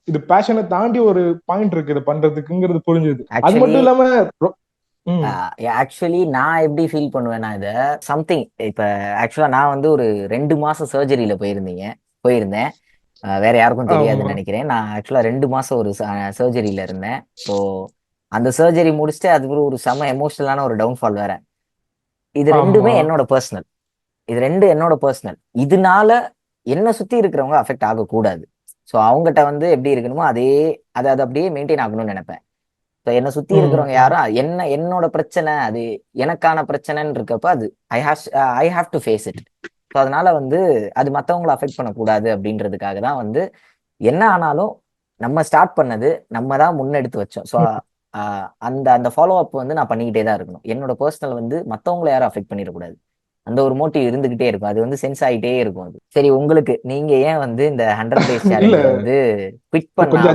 இது பேஷனை தாண்டி ஒரு பாயிண்ட் இருக்கு இதை பண்றதுக்குங்கிறது புரிஞ்சுது. அது மட்டும் இல்லாம ஆக்சுவலி நான் எப்படி ஃபீல் பண்ணுவேன்னா, இதை சம்திங் இப்ப ஆக்சுவலா நான் வந்து ஒரு 2 மாசம் சர்ஜரியில போயிருந்தேன். வேற யாருக்கும் தெரியாதுன்னு நினைக்கிறேன். நான் ஆக்சுவலா 2 மாசம் ஒரு சர்ஜரியில இருந்தேன். ஸோ அந்த சர்ஜரி முடிச்சுட்டு அது ஒரு செம எமோஷனலான ஒரு டவுன்ஃபால் வேற. இது ரெண்டுமே என்னோட பர்சனல். இதனால என்ன சுத்தி இருக்கிறவங்க அஃபெக்ட் ஆகக்கூடாது. ஸோ அவங்ககிட்ட வந்து எப்படி இருக்கணுமோ அதை அப்படியே மெயின்டைன் ஆகணும்னு நினைப்பேன். ஸோ என்னை சுத்தி இருக்கிறவங்க யாரும் என்னோட பிரச்சனை அது எனக்கான பிரச்சனைன்னு இருக்கப்ப அது I have to face it. So அதனால வந்து அது மற்றவங்களை அஃபெக்ட் பண்ணக்கூடாது அப்படின்றதுக்காக தான் வந்து என்ன ஆனாலும் நம்ம ஸ்டார்ட் பண்ணது நம்ம தான் முன்னெடுத்து வச்சோம். ஸோ அந்த ஃபாலோ அப் வந்து நான் பண்ணிக்கிட்டே தான் இருக்கணும். என்னோட பர்சனல் வந்து மற்றவங்களை யாரும் அஃபெக்ட் பண்ணிடக்கூடாது. அந்த ஒரு மோட்டிவ் இருந்துகிட்டே இருக்கும். அது வந்து சென்ஸ் ஆகிட்டே இருக்கும். அது சரி, உங்களுக்கு நீங்க ஏன் வந்து இந்த 100 டேஸ் சேலஞ்ச் வந்து குவிட் பண்ணாம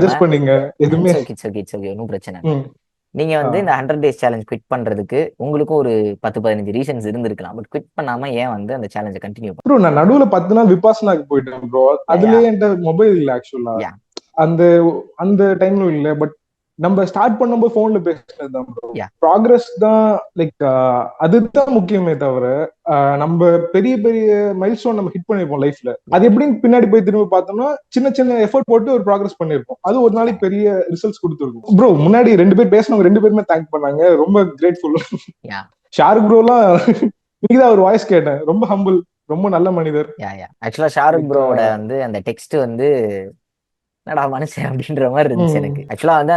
ஒன்றும் பிரச்சனை. நீங்க வந்து இந்த 100 டேஸ் சேலஞ்ச் குவிட் பண்றதுக்கு உங்களுக்கும் ஒரு 10-15 ரீசன்ஸ் இருந்திருக்கலாம். பட் குவிட் பண்ணாம ஏன் வந்து அந்த சேலஞ்சை கண்டினியூ பண்ண? ப்ரோ நான் நடுவுல 10 நாள் விபாசனாக்கு போயிட்டேன் ப்ரோ. அதுலயே என்கிட்ட மொபைல் இல்ல ஆக்சுவலா. அந்த டைம்ல இல்ல. பட் நம்ம ஸ்டார்ட் பண்ணும்போது போன்ல பேசுறது தான் ப்ரோ. ப்ராக்ரஸ் தான் லைக் அதுதான் முக்கியமே தவிர நம்ம பெரிய பெரிய மைல்ஸ்டோன் நம்ம ஹிட் பண்ணிருப்போம் லைஃப்ல. அது எப்படின்னு பின்னாடி போய் திரும்ப பார்த்தோம்னா சின்ன சின்ன எஃபர்ட் போட்டு ஒரு ப்ராக்ரஸ் பண்ணிருப்போம். அது ஒரு நாளைக்கு பெரிய ரிசல்ட்ஸ் கொடுத்துருக்கும் ப்ரோ. முன்னாடி 2 பேர் பேசினவங்க 2 பேருமே தேங்க் பண்ணாங்க, ரொம்ப கிரேட்ஃபுல். ஷாருக் ப்ரோலாம் நீங்கதான் ஒரு வாய்ஸ் கேட்டேன், ரொம்ப ஹம்பிள், ரொம்ப நல்ல மனிதர். ஆக்சுவலா ஷாருக் ப்ரோவோட வந்து அந்த டெக்ஸ்ட் வந்து என்னடா மனுஷன் அப்படின்ற மாதிரி இருந்துச்சு எனக்கு. ஆக்சுவலா வந்து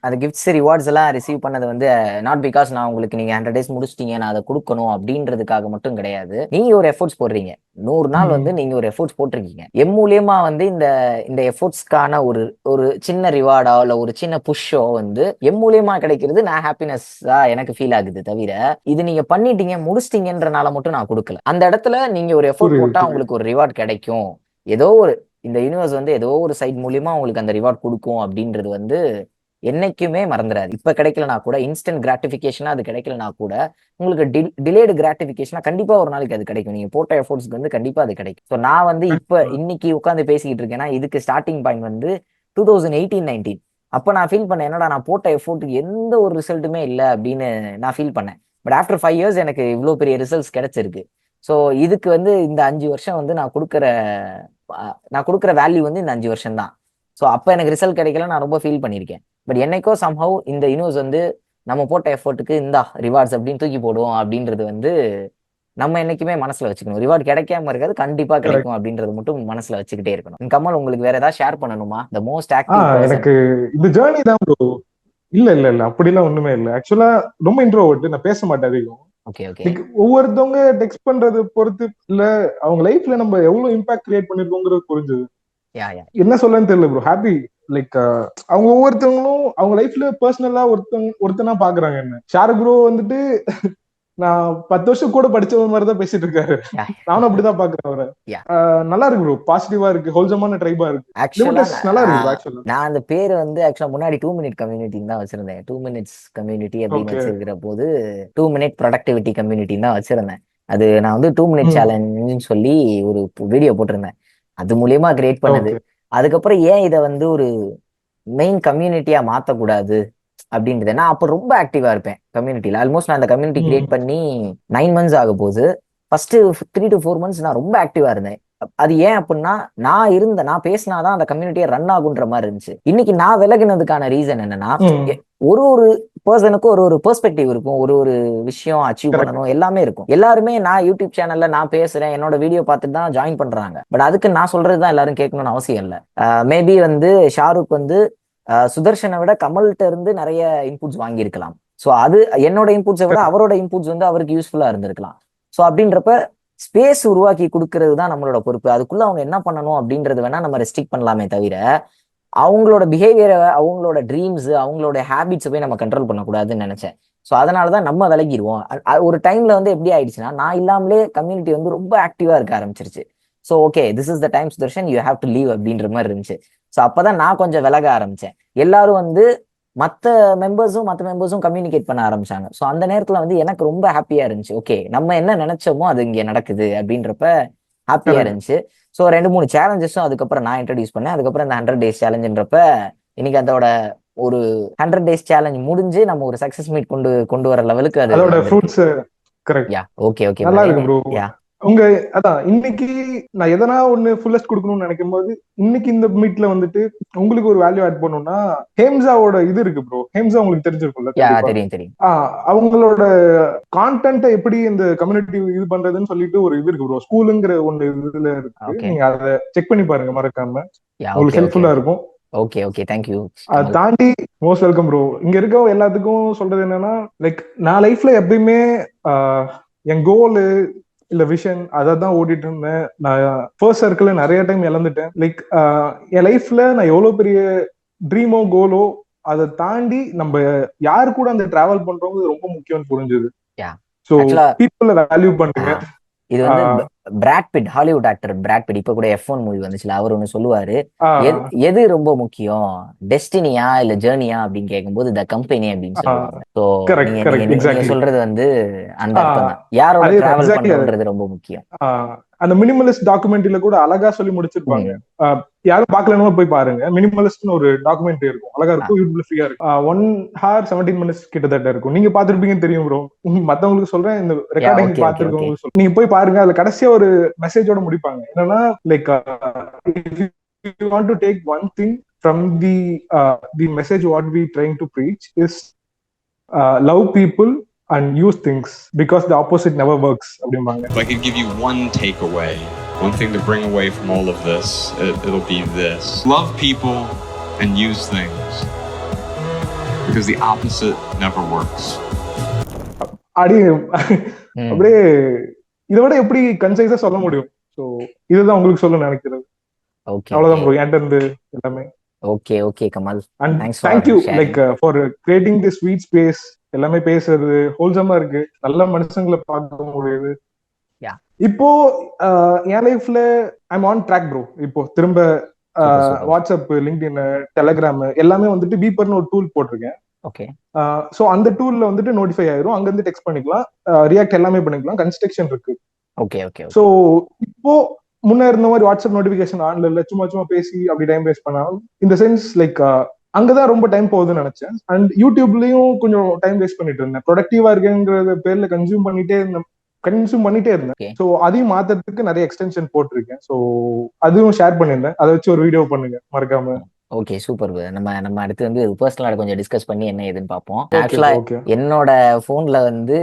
அந்த கிஃப்ட்ஸ் ரிவார்ட்ஸ் எல்லாம் ரிசீவ் பண்ணது வந்து நாட் பிகாஸ் நான் உங்களுக்கு நீங்க 100 days முடிச்சிட்டீங்க நான் அதை கொடுக்கணும் அப்படின்றதுக்காக மட்டும் கிடையாது. நீங்க ஒரு எஃபோர்ட்ஸ் போடுறீங்க, 100 நாள் வந்து நீங்க ஒரு எஃபோர்ட்ஸ் போட்டிருக்கீங்க. எம் மூலியமா வந்து இந்த எஃபோர்ட்ஸ்க்கான ஒரு சின்ன ரிவார்டோ இல்ல ஒரு சின்ன புஷ்ஷோ வந்து எம் மூலியமா கிடைக்கிறது நான் ஹாப்பினஸ்ஸா எனக்கு ஃபீல் ஆகுது. தவிர இது நீங்க பண்ணிட்டீங்க முடிச்சிட்டீங்கன்றனால மட்டும் நான் கொடுக்கல. அந்த இடத்துல நீங்க ஒரு எஃபோர்ட் போட்டா உங்களுக்கு ஒரு ரிவார்ட் கிடைக்கும், ஏதோ ஒரு இந்த யூனிவர்ஸ் வந்து ஏதோ ஒரு சைட் மூலியமா உங்களுக்கு அந்த ரிவார்ட் கொடுக்கும் அப்படின்றது வந்து என்னைக்குமே மறந்துடாது. இப்ப கிடைக்கலனா கூட இன்ஸ்டன்ட் கிராட்டிபிகேஷனா அது கிடைக்கலனா கூட உங்களுக்கு டிலேடு கிராட்டிபிகேஷனா கண்டிப்பா ஒரு நாளைக்கு அது கிடைக்கும். நீங்க போட்ட எஃபோர்ட்ஸ்க்கு வந்து கண்டிப்பா அது கிடைக்கும். ஸோ நான் வந்து இப்ப இன்னைக்கு உட்காந்து பேசிக்கிட்டு இருக்கேன்னா இதுக்கு ஸ்டார்டிங் பாயிண்ட் வந்து 2018-19. அப்ப நான் ஃபீல் பண்ணேன், என்னடா நான் போட்ட எஃபோர்ட்டுக்கு எந்த ஒரு ரிசல்ட்டுமே இல்லை அப்படின்னு நான் ஃபீல் பண்ணேன். பட் ஆஃப்டர் 5 years எனக்கு இவ்வளவு பெரிய ரிசல்ட்ஸ் கிடைச்சிருக்கு. ஸோ இதுக்கு வந்து இந்த 5 வருஷம் வந்து நான் கொடுக்குற வேல்யூ வந்து இந்த 5 வருஷம் தான். ஸோ அப்போ எனக்கு ரிசல்ட் கிடைக்கல, நான் ரொம்ப ஃபீல் பண்ணியிருக்கேன். பட் என்னைக்கோ சம்ஹவ் இந்த யூனிவர்ஸ் வந்து நம்ம போட்ட எஃபோர்ட்டுக்கு இந்த ரிவார்ட்ஸ் அப்படின்னு தூக்கி போடுவோம் அப்படின்றது வந்து நம்ம என்னைக்குமே மனசுல வச்சுக்கணும். ரிவார்ட் கிடைக்காம இருக்காது, கண்டிப்பா கிடைக்கும் அப்படின்றது மட்டும் மனசுல வச்சுக்கிட்டே இருக்கணும். கமல், உங்களுக்கு வேற ஏதாவது ஷேர் பண்ணணுமா? த மோஸ்ட் ஆக்டிவ் எனக்கு இந்த ஜேர்னி தான் ப்ரோ. இல்ல அப்படிலாம் ஒண்ணுமே இல்ல. ஆக்சுவலா ரொம்ப இன்ட்ரோவர்ட், நான் பேச மாட்டேன் அதிகம். ஒவ்வொருத்தவங்க டெக்ஸ்ட் பண்றது பொறுத்து இல்ல அவங்க லைஃப்ல நம்ம எவ்வளவு இம்பாக்ட் கிரியேட் பண்ணிருக்கோங்கிறது புரிஞ்சது. என்ன சொல்லன்னு தெரியல ப்ரோ. ஹாப்பி லைக் அவங்க ஒவ்வொருத்தவங்களும் அவங்க லைஃப்ல பர்சனலா ஒருத்தனா பாக்குறாங்க. என்ன ஷாருக் ப்ரோ வந்துட்டு நான் 10 வருஷம் கூட படிச்ச மாதிரிதான் பேசிட்டு இருக்காரு. நானும் அப்படிதான் பாக்குறேன் அவரை. நல்லா இருக்கு ப்ரோ, பாசிட்டிவா இருக்கு, ஹோல்சமான ட்ரைபா இருக்கு. நல்லா இருக்கு ஆக்சுவலா. நான் அந்த பேரு வந்து ஆக்சுவலா முன்னாடி 2 minute கம்யூனிட்டி தான் வச்சிருந்தேன். 2 minutes கம்யூனிட்டி அப்படின்னு வச்சிருக்கிற போது 2 minute ப்ரொடக்டிவிட்டி கம்யூனிட்டி தான் வச்சிருந்தேன். அது நான் வந்து 2 minute சேலஞ்சுன்னு சொல்லி ஒரு வீடியோ போட்டிருந்தேன். அது மூலியமா கிரியேட் பண்ணது. அதுக்கப்புறம் ஏன் இதை வந்து ஒரு மெயின் கம்யூனிட்டியா மாத்தக்கூடாது அப்படின்றது. நான் அப்போ ரொம்ப ஆக்டிவா இருப்பேன் கம்யூனிட்டியில. ஆல்மோஸ்ட் நான் அந்த கம்யூனிட்டி கிரியேட் பண்ணி 9 months ஆக போகுது. ஃபர்ஸ்ட் 3 to 4 months நான் ரொம்ப ஆக்டிவா இருந்தேன். அது ஏன் அப்படின்னா நான் பேசினாதான் அந்த கம்யூனிட்டியை ரன் ஆகுன்ற மாதிரி இருந்துச்சு. இன்னைக்கு நான் விலகினதுக்கான ரீசன் என்னன்னா, ஒரு பர்சனுக்கும் ஒரு பெர்ஸ்பெக்டிவ் இருக்கும், ஒரு விஷயம் அச்சீவ் பண்ணணும் எல்லாமே இருக்கும். எல்லாருமே நான் யூடியூப் சேனல்ல நான் பேசுறேன், என்னோட வீடியோ பார்த்துட்டு தான் ஜாயின் பண்றாங்க. பட் அதுக்கு நான் சொல்றதுதான் எல்லாரும் கேட்கணும்னு அவசியம் இல்லை. மேபி வந்து ஷாருக் வந்து சுதர்ஷனை விட கமல்கிட்ட இருந்து நிறைய இன்புட்ஸ் வாங்கியிருக்கலாம். ஸோ அது என்னோட இன்புட்ஸை விட அவரோட இன்புட்ஸ் வந்து அவருக்கு யூஸ்ஃபுல்லா இருந்திருக்கலாம். ஸோ அப்படின்றப்ப ஸ்பேஸ் உருவாக்கி கொடுக்கறது தான் நம்மளோட பொறுப்பு. அதுக்குள்ள அவங்க என்ன பண்ணணும் அப்படின்றது வேணா நம்ம ரெஸ்ட்ரிக்ட் பண்ணலாமே தவிர அவங்களோட பிஹேவியரை, அவங்களோட ட்ரீம்ஸ், அவங்களோட ஹேபிட்ஸை போய் நம்ம கண்ட்ரோல் பண்ணக்கூடாதுன்னு நினைச்சேன். ஸோ அதனாலதான் நம்ம விலகிடுவோம். ஒரு டைம்ல வந்து எப்படி ஆயிடுச்சுன்னா, நான் இல்லாமலே கம்யூனிட்டி வந்து ரொம்ப ஆக்டிவா இருக்க ஆரம்பிச்சிருச்சு. So okay, this is the time Sudarshan, you have to leave அப்படின்ற மாதிரி இருந்துச்சு. ஸோ அப்பதான் நான் கொஞ்சம் விலக ஆரம்பிச்சேன். எல்லாரும் வந்து மற்ற மெம்பர்ஸும் கம்யூனிகேட் பண்ண ஆரம்பிச்சாங்க. ஸோ அந்த நேரத்துல வந்து எனக்கு ரொம்ப ஹாப்பியா இருந்துச்சு. ஓகே, நம்ம என்ன நினைச்சோமோ அது இங்க நடக்குது அப்படின்றப்ப ஹாப்பியா இருந்துச்சு. ஸோ 2-3 சேலஞ்சஸும் அதுக்கப்புறம் நான் இன்ட்ரடியூஸ் பண்ணேன். அதுக்கப்புறம் இந்த 100 days சேலஞ்சுன்றப்ப இன்னைக்கு அதோட ஒரு 100 days சேலஞ்ச் முடிஞ்சு நம்ம ஒரு சக்சஸ் மீட் கொண்டு வர லெவலுக்கு அதோட ஃப்ரூட்ஸ் கரெக்ட். யா ஓகே நல்லா இருக்கு ப்ரோ. உங்க அதான் இன்னைக்கு நான் எதனா ஒண்ணு ஃபுல்லஸ்ட் கொடுக்கணும்னு நினைக்கும் போது இன்னைக்கு இந்த மீட்ல வந்துட்டு உங்களுக்கு ஒரு வேல்யூ ஆட் பண்ணணும்னா ஹேம்சாவோட இது இருக்கு ப்ரோ. ஹேம்சா உங்களுக்கு தெரிஞ்சிருக்கும்ல? தெரியும். அவங்களோட கான்டென்ட்டை எப்படி இந்த கம்யூனிட்டி இது பண்றதுன்னு சொல்லிட்டு ஒரு இது இருக்கு ப்ரோ. ஸ்கூலுங்கிற ஒண்ணு இதுல இருக்கு, நீங்க அதை செக் பண்ணி பாருங்க மறக்காம, உங்களுக்கு ஹெல்ப்ஃபுல்லா இருக்கும். Okay thank you. அதை தாண்டி மோஸ்ட் வெல்கம் ப்ரோ. இங்க இருக்க எல்லாத்துக்கும் சொல்றது என்னன்னா, லைக் நான் லைஃப்ல எப்பயுமே என் கோலு இல்ல விஷன் அதான் ஓடிட்டு இருந்தேன். நான் ஃபர்ஸ்ட் சர்க்கிள்ல நிறைய டைம் இழந்துட்டேன். லைக் என் லைஃப்ல நான் எவ்வளவு பெரிய ட்ரீமோ கோலோ அதை தாண்டி நம்ம யாரு கூட அந்த டிராவல் பண்றோம் ரொம்ப முக்கியம்னு புரிஞ்சது. சோ பீப்புள வேல்யூ பண்ணுங்க. இது வந்து Brad Pitt, Hollywood actor Brad Pitt, இப்ப கூட F1 மூவி வந்துச்சுல, அவர் ஒண்ணு சொல்லுவாரு, எது ரொம்ப முக்கியம், டெஸ்டினியா இல்ல ஜேர்னியா அப்படின்னு கேட்கும்போது த கம்பெனி அப்படின்னு சொல்லுவாங்க. சோ நீங்க சொல்றது வந்து அந்த அர்த்தம் தான். யாரோட டிராவல் பண்றது ரொம்ப முக்கியம். அந்த மினிமலிஸ்ட் டாக்குமெண்ட்ரியில கூட அழகா சொல்லி முடிச்சிருப்பாங்க. யாரும் பாக்கலன்னு போய் பாருங்க. மினிமலிஸ்ட்னு ஒரு டாக்குமெண்ட்ரி இருக்கும், அழகா இருக்கும், யூடியூப்ல ஃப்ரீயா இருக்கும். 1 hour 17 minutes கிட்டத்தட்ட இருக்கும். நீங்க பாத்துருப்பீங்கன்னு தெரியும் ப்ரோ. மத்தவங்களுக்கு சொல்றேன், இந்த ரெக்கார்டிங் பாத்துருக்கவங்க நீங்க போய் பாருங்க. அதுல கடைசியா ஒரு மெசேஜோட முடிப்பாங்க. என்னன்னா, like if you want to take one thing from the message what we trying to preach is love people and use things because the opposite never works அப்படிம்பாங்க. If I could give you one takeaway one thing to bring away from all of this, it'll be this: love people and use things, because the opposite never works. அடி ம் அப்படியே இதை விட எப்படி கன்சைஸா சொல்ல முடியும்? So இதுதான் உங்களுக்கு சொல்ல நினைக்கிறது. ஓகே அவ்வளவுதான் ஓகே ப்ரோ என்கிட்ட இருந்து எல்லாமே. Okay okay Kamal, and thanks for thank you sharing. Like for creating the sweet space. எல்லாமே பேசுறது ஹோல்சமா இருக்கு, நல்ல மனுஷங்களை பார்க்க முடியுது. யா இப்போ என் லைஃப்ல ஐம் ஆன் ட்ராக் ப்ரோ. இப்போ திரும்ப super super. WhatsApp, LinkedIn, Telegram எல்லாமே வந்துட்டு பீப்பர்னு ஒரு டூல் போட்டிருக்கேன். ஓகே ஸோ அந்த டூல்ல வந்துட்டு நோட்டிஃபை ஆயிரும், அங்க இருந்து டெக்ஸ்ட் பண்ணிக்கலாம், ரியாக்ட் எல்லாமே பண்ணிக்கலாம், கன்ஸ்ட்ரக்ஷன் இருக்கு. ஓகே ஓகே ஸோ இப்போ முன்ன இருந்த மாதிரி வாட்ஸ்அப் நோட்டிபிகேஷன் ஆன்ல இல்ல, சும்மா சும்மா பேசி அப்படி டைம் வேஸ்ட் பண்ணாலும் இந்த சென்ஸ் லைக் அங்கதான் ரொம்ப டைம் போகுதுன்னு நினைச்சேன். அண்ட் யூடியூப்லயும் கொஞ்சம் டைம் வேஸ்ட் பண்ணிட்டு இருந்தேன், ப்ரொடக்டிவா இருக்கேங்கிற பேர்ல கன்சியூம் பண்ணிட்டே இருந்தேன். ஓகே ஸோ அதையும் மாத்துறதுக்கு நிறைய எக்ஸ்டென்ஷன் போட்டிருக்கேன். ஸோ அதுவும் ஷேர் பண்ணியிருந்தேன், அதை வச்சு ஒரு வீடியோ பண்ணுங்க மறக்காம. Okay super. நம்ம நம்ம அடுத்து வந்து பர்சனலா கொஞ்சம் டிஸ்கஸ் பண்ணி என்ன ஏதுன்னு பார்ப்போம். ஓகே ஆக்சுவலா ஓகே என்னோட போன்ல வந்து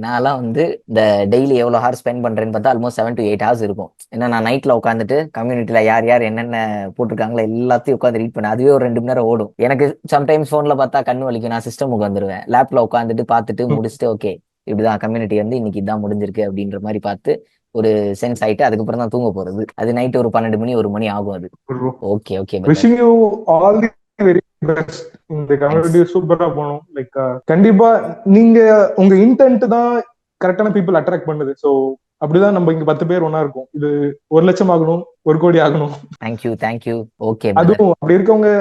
நான்லாம் வந்து இந்த டெய்லி எவ்வளோ ஹார் ஸ்பெண்ட் பண்றேன்னு பார்த்தா ஆல்மோஸ்ட் 7 to 8 hours இருக்கும். ஏன்னா நான் நைட்ல உட்காந்துட்டு கம்யூனிட்டியில யார் யார் என்னென்ன போட்டிருக்காங்களோ எல்லாத்தையும் உட்காந்து ரீட் பண்ணேன். அதுவே ஒரு 2 மணி நேரம் ஓடும். எனக்கு சம்டைம்ஸ் போன்ல பார்த்தா கண்ணு வலிக்கும், நான் சிஸ்டமுக்கு வந்துருவேன். லேப்ல உட்காந்துட்டு பார்த்துட்டு முடிச்சுட்டு ஓகே இப்படிதான் கம்யூனிட்டி வந்து இன்னைக்கு இதான் முடிஞ்சிருக்கு அப்படின்ற மாதிரி பார்த்து ஒரு சென்ஸ் ஆயிட்டு அதுக்கப்புறம் தான் தூங்க போறது. அது நைட் ஒரு 12 மணி 1 மணி ஆகும் அது. Okay okay wishing you all the very best. இந்த கம்யூனிட்டி சூப்பரா போகணும். லைக் கண்டிப்பா நீங்க உங்க இன்டென்ட் தான் கரெக்டான பீப்புள் அட்ராக்ட் பண்ணுது. ஸோ அப்படிதான் நம்ம இங்க 10 பேர் ஒன்னா இருக்கும். இது 1,00,000 ஆகணும், 1 கோடி ஆகணும். தேங்க்யூ. ஓகே அதுவும் அப்படி இருக்கவங்க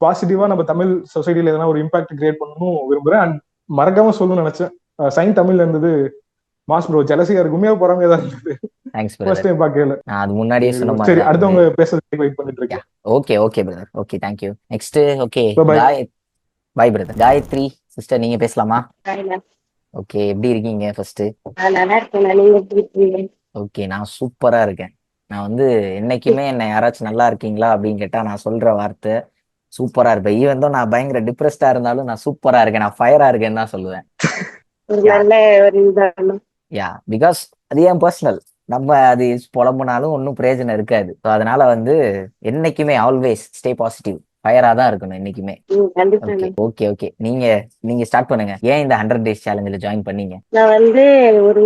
பாசிட்டிவா நம்ம தமிழ் சொசைட்டில எதனா ஒரு இம்பாக்ட் கிரியேட் பண்ணணும் விரும்புறேன். அண்ட் மறக்காம சொல்லணும்னு நினைச்சேன், சைன் தமிழ்ல இருந்தது மாஸ் ப்ரோ. ஜெலசியா இருக்கு, உண்மையா பொறாமையா தான் இருந்தது தேங்க்ஸ் ஃபர்ஸ்ட் பிரதர். டைம் பார்க்கல. நான் அது முன்னாடியே சொன்ன மாதிரி சரி, தான். அடுத்தவங்க பேசுறதுக்கு வெயிட் பண்ணிட்டு இருக்கேன். Okay okay brother. Okay thank you. Next okay Bye. Bye brother. Gayathri sister, நீங்க பேசலாமா? நான் ஓகே, எப்படி இருக்கீங்க ஃபர்ஸ்ட்? நல்லா இருக்கேன். நீங்க எப்படி இருக்கீங்க? ஓகே, நான் சூப்பரா இருக்கேன். நான் வந்து என்னைக்குமே என்ன யாராச்சும் நல்லா இருக்கீங்களா அப்படின்னு கேட்டா நான் சொல்ற வார்த்தை சூப்பரா இருப்பேன். ஈவன் தான் நான் பயங்கர டிப்ரெஸ்டா இருந்தாலும் நான் சூப்பரா இருக்கேன், நான் ஃபயரா இருக்கேன்னு தான் சொல்லுவேன். ஒரு யா நல்ல ஒரு இதாகணும். யா பிகாஸ் அது ஏன் பர்சனல், நம்ம அது புலம்புனாலும் ஒன்றும் பிரயோஜனம் இருக்காது. ஸோ அதனால வந்து என்னைக்குமே ஆல்வேஸ் ஸ்டே பாசிட்டிவ், ஃபயரா தான் இருக்கணும் என்னைக்குமே. கண்டிப்பா. ஓகே ஓகே ஓகே நீங்க ஸ்டார்ட் பண்ணுங்க. ஏன் இந்த 100 days சேலஞ்சில் ஜாயின் பண்ணீங்க? நான் வந்து ஒரு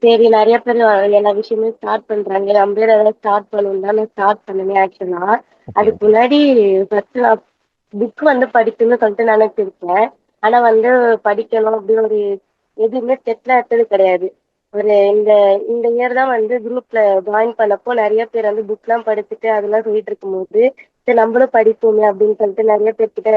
சரி நிறைய பேர் எல்லா விஷயமே ஸ்டார்ட் பண்றாங்க, நம்ம பேர் ஏதாவது ஸ்டார்ட் பண்ணணும் தான் நான் ஸ்டார்ட் பண்ணேன். ஆக்சுவலா ஓகே அதுக்கு ஓகே முன்னாடி ஃபர்ஸ்ட் நான் புக் வந்து படிக்கணும்னு சொல்லிட்டு நினைச்சிருக்கேன். ஆனா வந்து படிக்கணும் அப்படி ஒரு எதுவுமே ஸ்டெப்ல எடுத்தது கிடையாது. ஒரு இந்த இந்த இயர் தான் வந்து குரூப்ல ஜாயின் பண்ணப்போ நிறைய பேர் வந்து புக்லாம் படிச்சுட்டு அதெல்லாம் சொல்லிட்டு இருக்கும்போது சரி நம்மளும் படிப்போமே அப்படின்னு சொல்லிட்டு நிறைய பேர்கிட்ட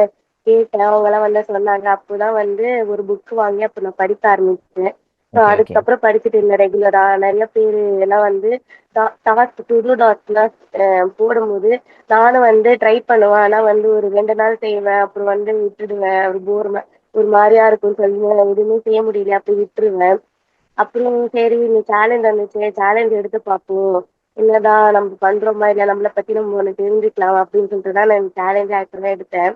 கேட்டேன். அவங்க எல்லாம் வந்து சொன்னாங்க. அப்போதான் வந்து ஒரு புக் வாங்கி அப்போ நான் படிக்க ஆரம்பிச்சேன். ஸோ ஓகே ஓகே அதுக்கப்புறம் படிச்சுட்டு இருந்தேன் ரெகுலரா. நிறைய பேர் எல்லாம் வந்து டாஸ்க் டு டாட்ஸ்லாம் போடும்போது நானும் வந்து ட்ரை பண்ணுவேன். ஆனா வந்து ஒரு 2 நாள் செய்வேன், அப்புறம் வந்து விட்டுடுவேன். ஒரு மாதிரியா இருக்கும்னு சொல்லி எதுவுமே செய்ய முடியல, அப்படி விட்டுருவேன். அப்புறம் சரி இந்த சேலஞ்ச் வந்துச்சு, சேலஞ்ச் எடுத்து பார்ப்போம், என்னதான் நம்ம பண்றோமா இல்லை நம்மளை பத்தி நம்ம ஒன்று தெரிஞ்சுக்கலாம் அப்படின்னு சொல்லிட்டு தான் நான் சேலஞ்ச் ஆக்சுவலாக எடுத்தேன்.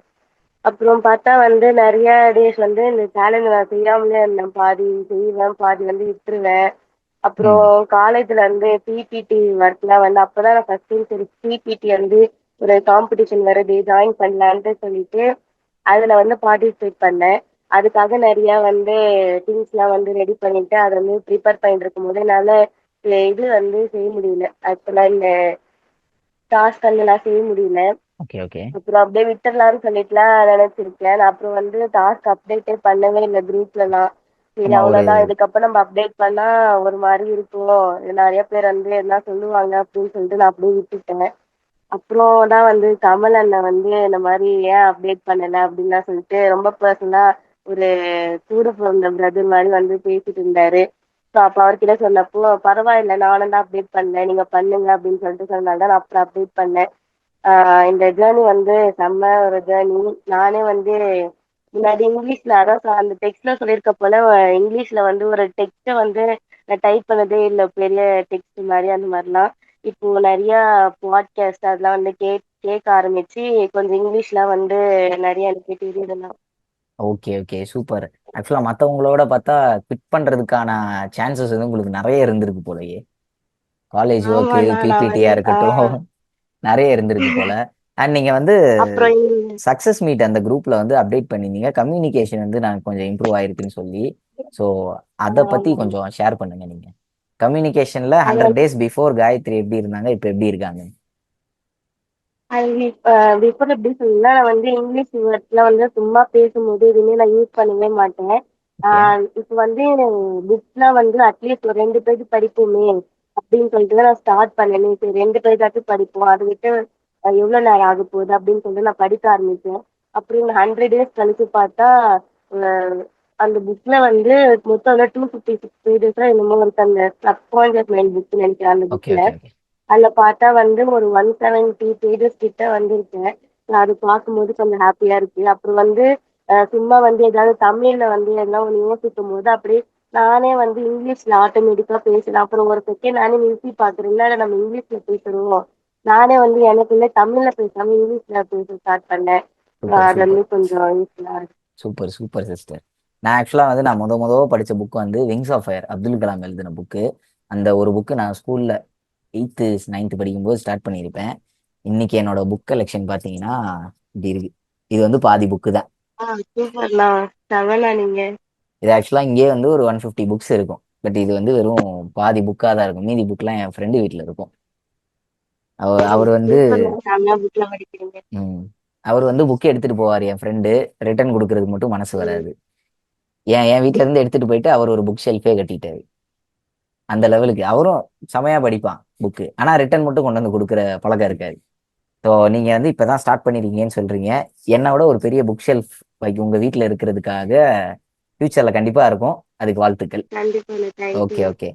அப்புறம் பார்த்தா வந்து நிறைய டேஸ் வந்து இந்த சேலஞ்ச் நான் செய்யாமலே இருந்தேன். பாதி செய்வேன், பாதி வந்து விட்டுருவேன். அப்புறம் ம் காலேஜ்ல வந்து பிபிடி ஒர்க்லாம் வந்து அப்பதான் நான் ஃபர்ஸ்ட் டைம் சரி பிபிடி வந்து ஒரு காம்படிஷன் வருது ஜாயின் பண்ணலான்ட்டு சொல்லிட்டு அதுல வந்து பார்ட்டிசிபேட் பண்ணேன். அதுக்காக நிறைய வந்து திங்ஸ்லாம் வந்து ரெடி பண்ணிட்டு அதை வந்து ப்ரிப்பேர் பண்ணிட்டு இருக்கும் போது என்னால இது வந்து செய்ய முடியல. ஆக்சுவலா இந்த டாஸ்க் வந்து நான் செய்ய முடியல. ஓகே ஓகே அப்புறம் அப்படியே விட்டுடலாம்னு சொல்லிட்டுலாம் நினைச்சிருக்கேன். நான் அப்புறம் வந்து டாஸ்க் அப்டேட்டே பண்ணவே இல்லை குரூப்லலாம். சரி ஆமா ஒரு அவ்வளவுதான், இதுக்கப்புறம் நம்ம அப்டேட் பண்ணா ஒரு மாதிரி இருக்கும், நிறைய பேர் வந்து என்ன சொல்லுவாங்க அப்படின்னு சொல்லிட்டு நான் அப்படியே விட்டுட்டேன். அப்புறம் தான் வந்து கமல் அண்ணன் வந்து இந்த மாதிரி ஏன் அப்டேட் பண்ணல அப்படின்லாம் சொல்லிட்டு ரொம்ப பர்சனலா ஒரு கூட பிறந்த பிரதர் மாதிரி வந்து பேசிட்டு இருந்தாரு. ஸோ அப்போ அவர்கிட்ட சொன்னப்போ பரவாயில்ல நானும் தான் அப்டேட் பண்ணேன், நீங்க பண்ணுங்க அப்படின்னு சொல்லிட்டு சொன்னால தான் நான் அப்புறம் அப்டேட் பண்ணேன். இந்த ஜேர்னி வந்து செம்ம ஒரு ஜேர்னி. நானே வந்து முன்னாடி இங்கிலீஷ்ல அதான் அந்த டெக்ஸ்ட்ல சொல்லியிருக்க போல இங்கிலீஷ்ல வந்து ஒரு டெக்ஸ்ட்டை வந்து நான் டைப் பண்ணதே இல்லை, பெரிய டெக்ஸ்ட் மாதிரி அந்த மாதிரிலாம். இப்போ நிறைய பாட்காஸ்ட் அதெல்லாம் வந்து கேட்க ஆரம்பிச்சு கொஞ்சம் இங்கிலீஷ்லாம் வந்து நிறைய எனக்கு தெரியலாம். Okay okay super. ஆக்சுவலா மற்றவங்களோட பார்த்தா குவிட் பண்றதுக்கான சான்சஸ் வந்து உங்களுக்கு நிறைய இருந்திருக்கு போலயே. காலேஜ் ஒர்க்கு, ஆமாண்ணா நான் பிபிடியா வந்து இருக்கட்டும், நிறைய இருந்திருக்கு போல. அண்ட் நீங்க வந்து அப்புறம் சக்சஸ் மீட் அந்த குரூப்ல வந்து அப்டேட் பண்ணிருந்தீங்க. கம்யூனிகேஷன் வந்து நான் கொஞ்சம் இம்ப்ரூவ் ஆயிருக்குன்னு சொல்லி. ஸோ அதை பத்தி கொஞ்சம் ஷேர் பண்ணுங்க நீங்க. கம்யூனிகேஷன்ல அது 100 டேஸ் பிஃபோர் காயத்ரி எப்படி இருந்தாங்க, இப்போ எப்படி இருக்காங்க? அது பிஃபோர் எப்படி சொல்லணும்னா, நான் வந்து இங்கிலீஷ் வேர்ட்ஸ்லாம் வந்து சும்மா பேசும்போது எதுவுமே நான் யூஸ் பண்ணவே மாட்டேன். ஓகே இப்போ வந்து புக்ஸ்லாம் வந்து அட்லீஸ்ட் ஒரு 2 பேஜ் படிப்போமே அப்படின்னு சொல்லிட்டு தான் நான் ஸ்டார்ட் பண்ணேனே. சரி 2 பேஜாச்சும் படிப்போம். அதை விட்டு எவ்வளோ நேரம் ஆக போகுது அப்படின்னு சொல்லிட்டு நான் படிக்க ஆரம்பிச்சேன். அப்புறம் இந்த 100 டேஸ் கழிச்சு பார்த்தா அஹ் அந்த புக்ல வந்து மொத்தம் வந்து 256 பேஜஸ் என்னமோ இருக்கு. அந்த சப்கான்சியஸ் மைண்ட் புக் நினைக்கிறேன் அந்த ஓகே புக்ல. ஓகே ஓகே அதுல பார்த்தா வந்து ஒரு 170 பேஜஸ் கிட்ட வந்திருக்கேன். அது பார்க்கும்போது கொஞ்சம் ஹாப்பியா இருக்கு. அப்புறம் வந்து சும்மா வந்து ஏதாவது தமிழ்ல வந்து எல்லாம் ஒன்று யோசிக்கும் போது அப்படியே நானே வந்து இங்கிலீஷ்ல ஆட்டோமேட்டிக்கா பேசுறேன். அப்புறம் ஒரு செகண்ட் நானே நிறுத்தி பாக்குறேன், இல்ல நம்ம இங்கிலீஷ்ல பேசுறோம். நானே வந்து எனக்குள்ள தமிழ்ல பேசாம இங்கிலீஷ்ல பேச ஸ்டார்ட் பண்ணேன். சூப்பர் அது வந்து சூப்பர் கொஞ்சம் யூஸ்ஃபுல்லா இருக்கு. Super super sister. நான் ஆக்சுவலாக வந்து நான் முத படித்த புக் வந்து wings of fire, Abdul Kalam எழுதின புக்கு. அந்த ஒரு புக்கு நான் ஸ்கூலில் 8th 9th படிக்கும்போது ஸ்டார்ட் பண்ணியிருப்பேன். இன்னைக்கு என்னோட புக் கலெக்ஷன் பார்த்தீங்கன்னா இப்படி இருக்கு. இது வந்து பாதி புக்கு தான். சூப்பர்ண்ணா, செவனா நீங்க. இது ஆக்சுவலாக இங்கே வந்து ஒரு 150 புக்ஸ் இருக்கும். பட் இது வந்து வெறும் பாதி புக்காக தான் இருக்கும். மீதி புக்லாம் என் ஃப்ரெண்டு வீட்டில் இருக்கும். அவர் வந்து சூப்பர்ண்ணா, செமையா புக்ல படிக்கிறீங்க. அவர் வந்து புக் எடுத்துட்டு போவார். என் ஃப்ரெண்டு ரிட்டர்ன் கொடுக்கறதுக்கு மட்டும் மனசு வராது. என் வீட்ல இருந்து எடுத்துட்டு போயிட்டு அவர் ஒரு புக் ஷெல்ஃபே கட்டிட்டாரு. அந்த லெவலுக்கு அவரும் செமையா படிப்பான் புக்கு. ஆனா ரிட்டர்ன் மட்டும் கொண்டு வந்து கொடுக்குற பழக்கம் இருக்காது. ஸோ நீங்க வந்து இப்பதான் ஸ்டார்ட் பண்ணிருக்கீங்கன்னு சொல்றீங்க. என்னோட ஒரு பெரிய புக் ஷெல்ஃப் உங்க வீட்ல இருக்கிறதுக்காக ஃபியூச்சர்ல கண்டிப்பா இருக்கும். அதுக்கு வாழ்த்துக்கள். கண்டிப்பா, okay thank you. Okay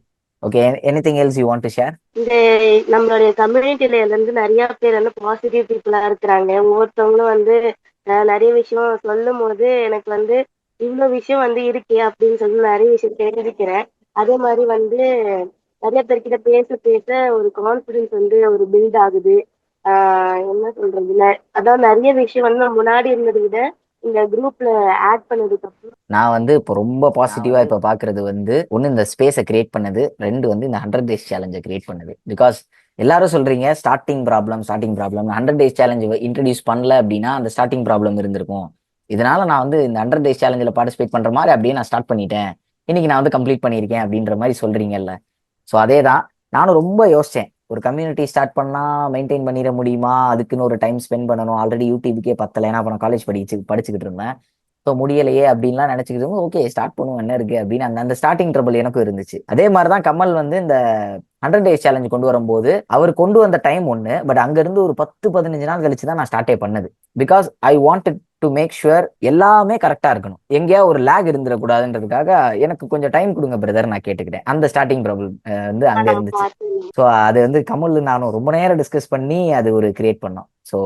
okay. Anything else you want to share? இந்த நம்மளுடைய கம்யூனிட்டில இருந்து நிறைய பேர் வந்து பாசிட்டிவ் பீப்புளா இருக்கிறாங்க. ஒவ்வொருத்தவங்களும் வந்து நிறைய விஷயம் சொல்லும் போது எனக்கு வந்து இவ்வளவு விஷயம் வந்து இருக்கே அப்படின்னு சொல்லி நிறைய விஷயம் தெரிஞ்சுக்கிறேன். அதே மாதிரி வந்து நிறைய பேர்கிட்ட பேச பேச ஒரு கான்ஃபிடன்ஸ் வந்து ஒரு பில்ட் ஆகுது. என்ன சொல்றது, அதான் நிறைய விஷயம் வந்து நான் முன்னாடி இருந்ததை விட இந்த குரூப்ல ஆட் பண்ணதுக்கு அப்புறம் நான் வந்து இப்போ ரொம்ப பாசிட்டிவா இப்போ பாக்குறது வந்து ஒன்று இந்த ஸ்பேஸை கிரியேட் பண்ணது, 2 வந்து இந்த 100 டேஸ் சேலஞ்சை கிரியேட் பண்ணது. பிகாஸ் எல்லாரும் சொல்றீங்க starting problem 100 days challenge introduce பண்ணல அப்படின்னா அந்த ஸ்டார்டிங் ப்ராப்ளம் இருந்திருக்கும். இதனால நான் வந்து இந்த 100 டேஸ் சேலஞ்சில் பார்ட்டிசிபேட் பண்ற மாதிரி அப்படியே நான் ஸ்டார்ட் பண்ணிட்டேன். இன்னைக்கு நான் வந்து கம்ப்ளீட் பண்ணியிருக்கேன் அப்படின்ற மாதிரி சொல்றீங்கல்ல. ஸோ அதே தான் நானும் ரொம்ப யோசிச்சேன். ஒரு கம்யூனிட்டி ஸ்டார்ட் பண்ணா மெயின்டைன் பண்ணிட முடியுமா, அதுக்குன்னு ஒரு டைம் ஸ்பெண்ட் பண்ணணும். ஆல்ரெடி யூடியூபுக்கே பத்தலை, ஏன்னா அப்போ நான் காலேஜ் படிச்சுக்கிட்டு இருந்தேன். ஸோ முடியலையே அப்படின்லாம் நினைச்சுக்கிட்டு ஓகே ஸ்டார்ட் பண்ணுவோம் என்ன இருக்கு அப்படின்னு அந்த ஸ்டார்டிங் ட்ரபிள் எனக்கும் இருந்துச்சு. அதே மாதிரி தான் கமல் வந்து இந்த 100 டேஸ் சேலஞ்ச் கொண்டு வரும்போது அவர் கொண்டு வந்த டைம் ஒன்று, பட் அங்கிருந்து ஒரு 10-15 நாள் கழிச்சு தான் நான் ஸ்டார்ட்டே பண்ணது. Because I wanted to make sure எல்லாமே கரெக்டா இருக்கணும், எங்கேயா ஒரு லேக் இருந்துடக்கூடாதுன்றதுக்காக எனக்கு கொஞ்சம் டைம் கொடுங்க பிரதர் நான் கேட்டுக்கிட்டேன். அந்த ஸ்டார்டிங் ப்ராப்ளம் வந்து அங்க நான் இருந்துச்சு. பார்த்தேன். ஸோ அது வந்து கமல் நானும் ரொம்ப நேரம் டிஸ்கஸ் பண்ணி அது ஒரு கிரியேட் பண்ணோம். So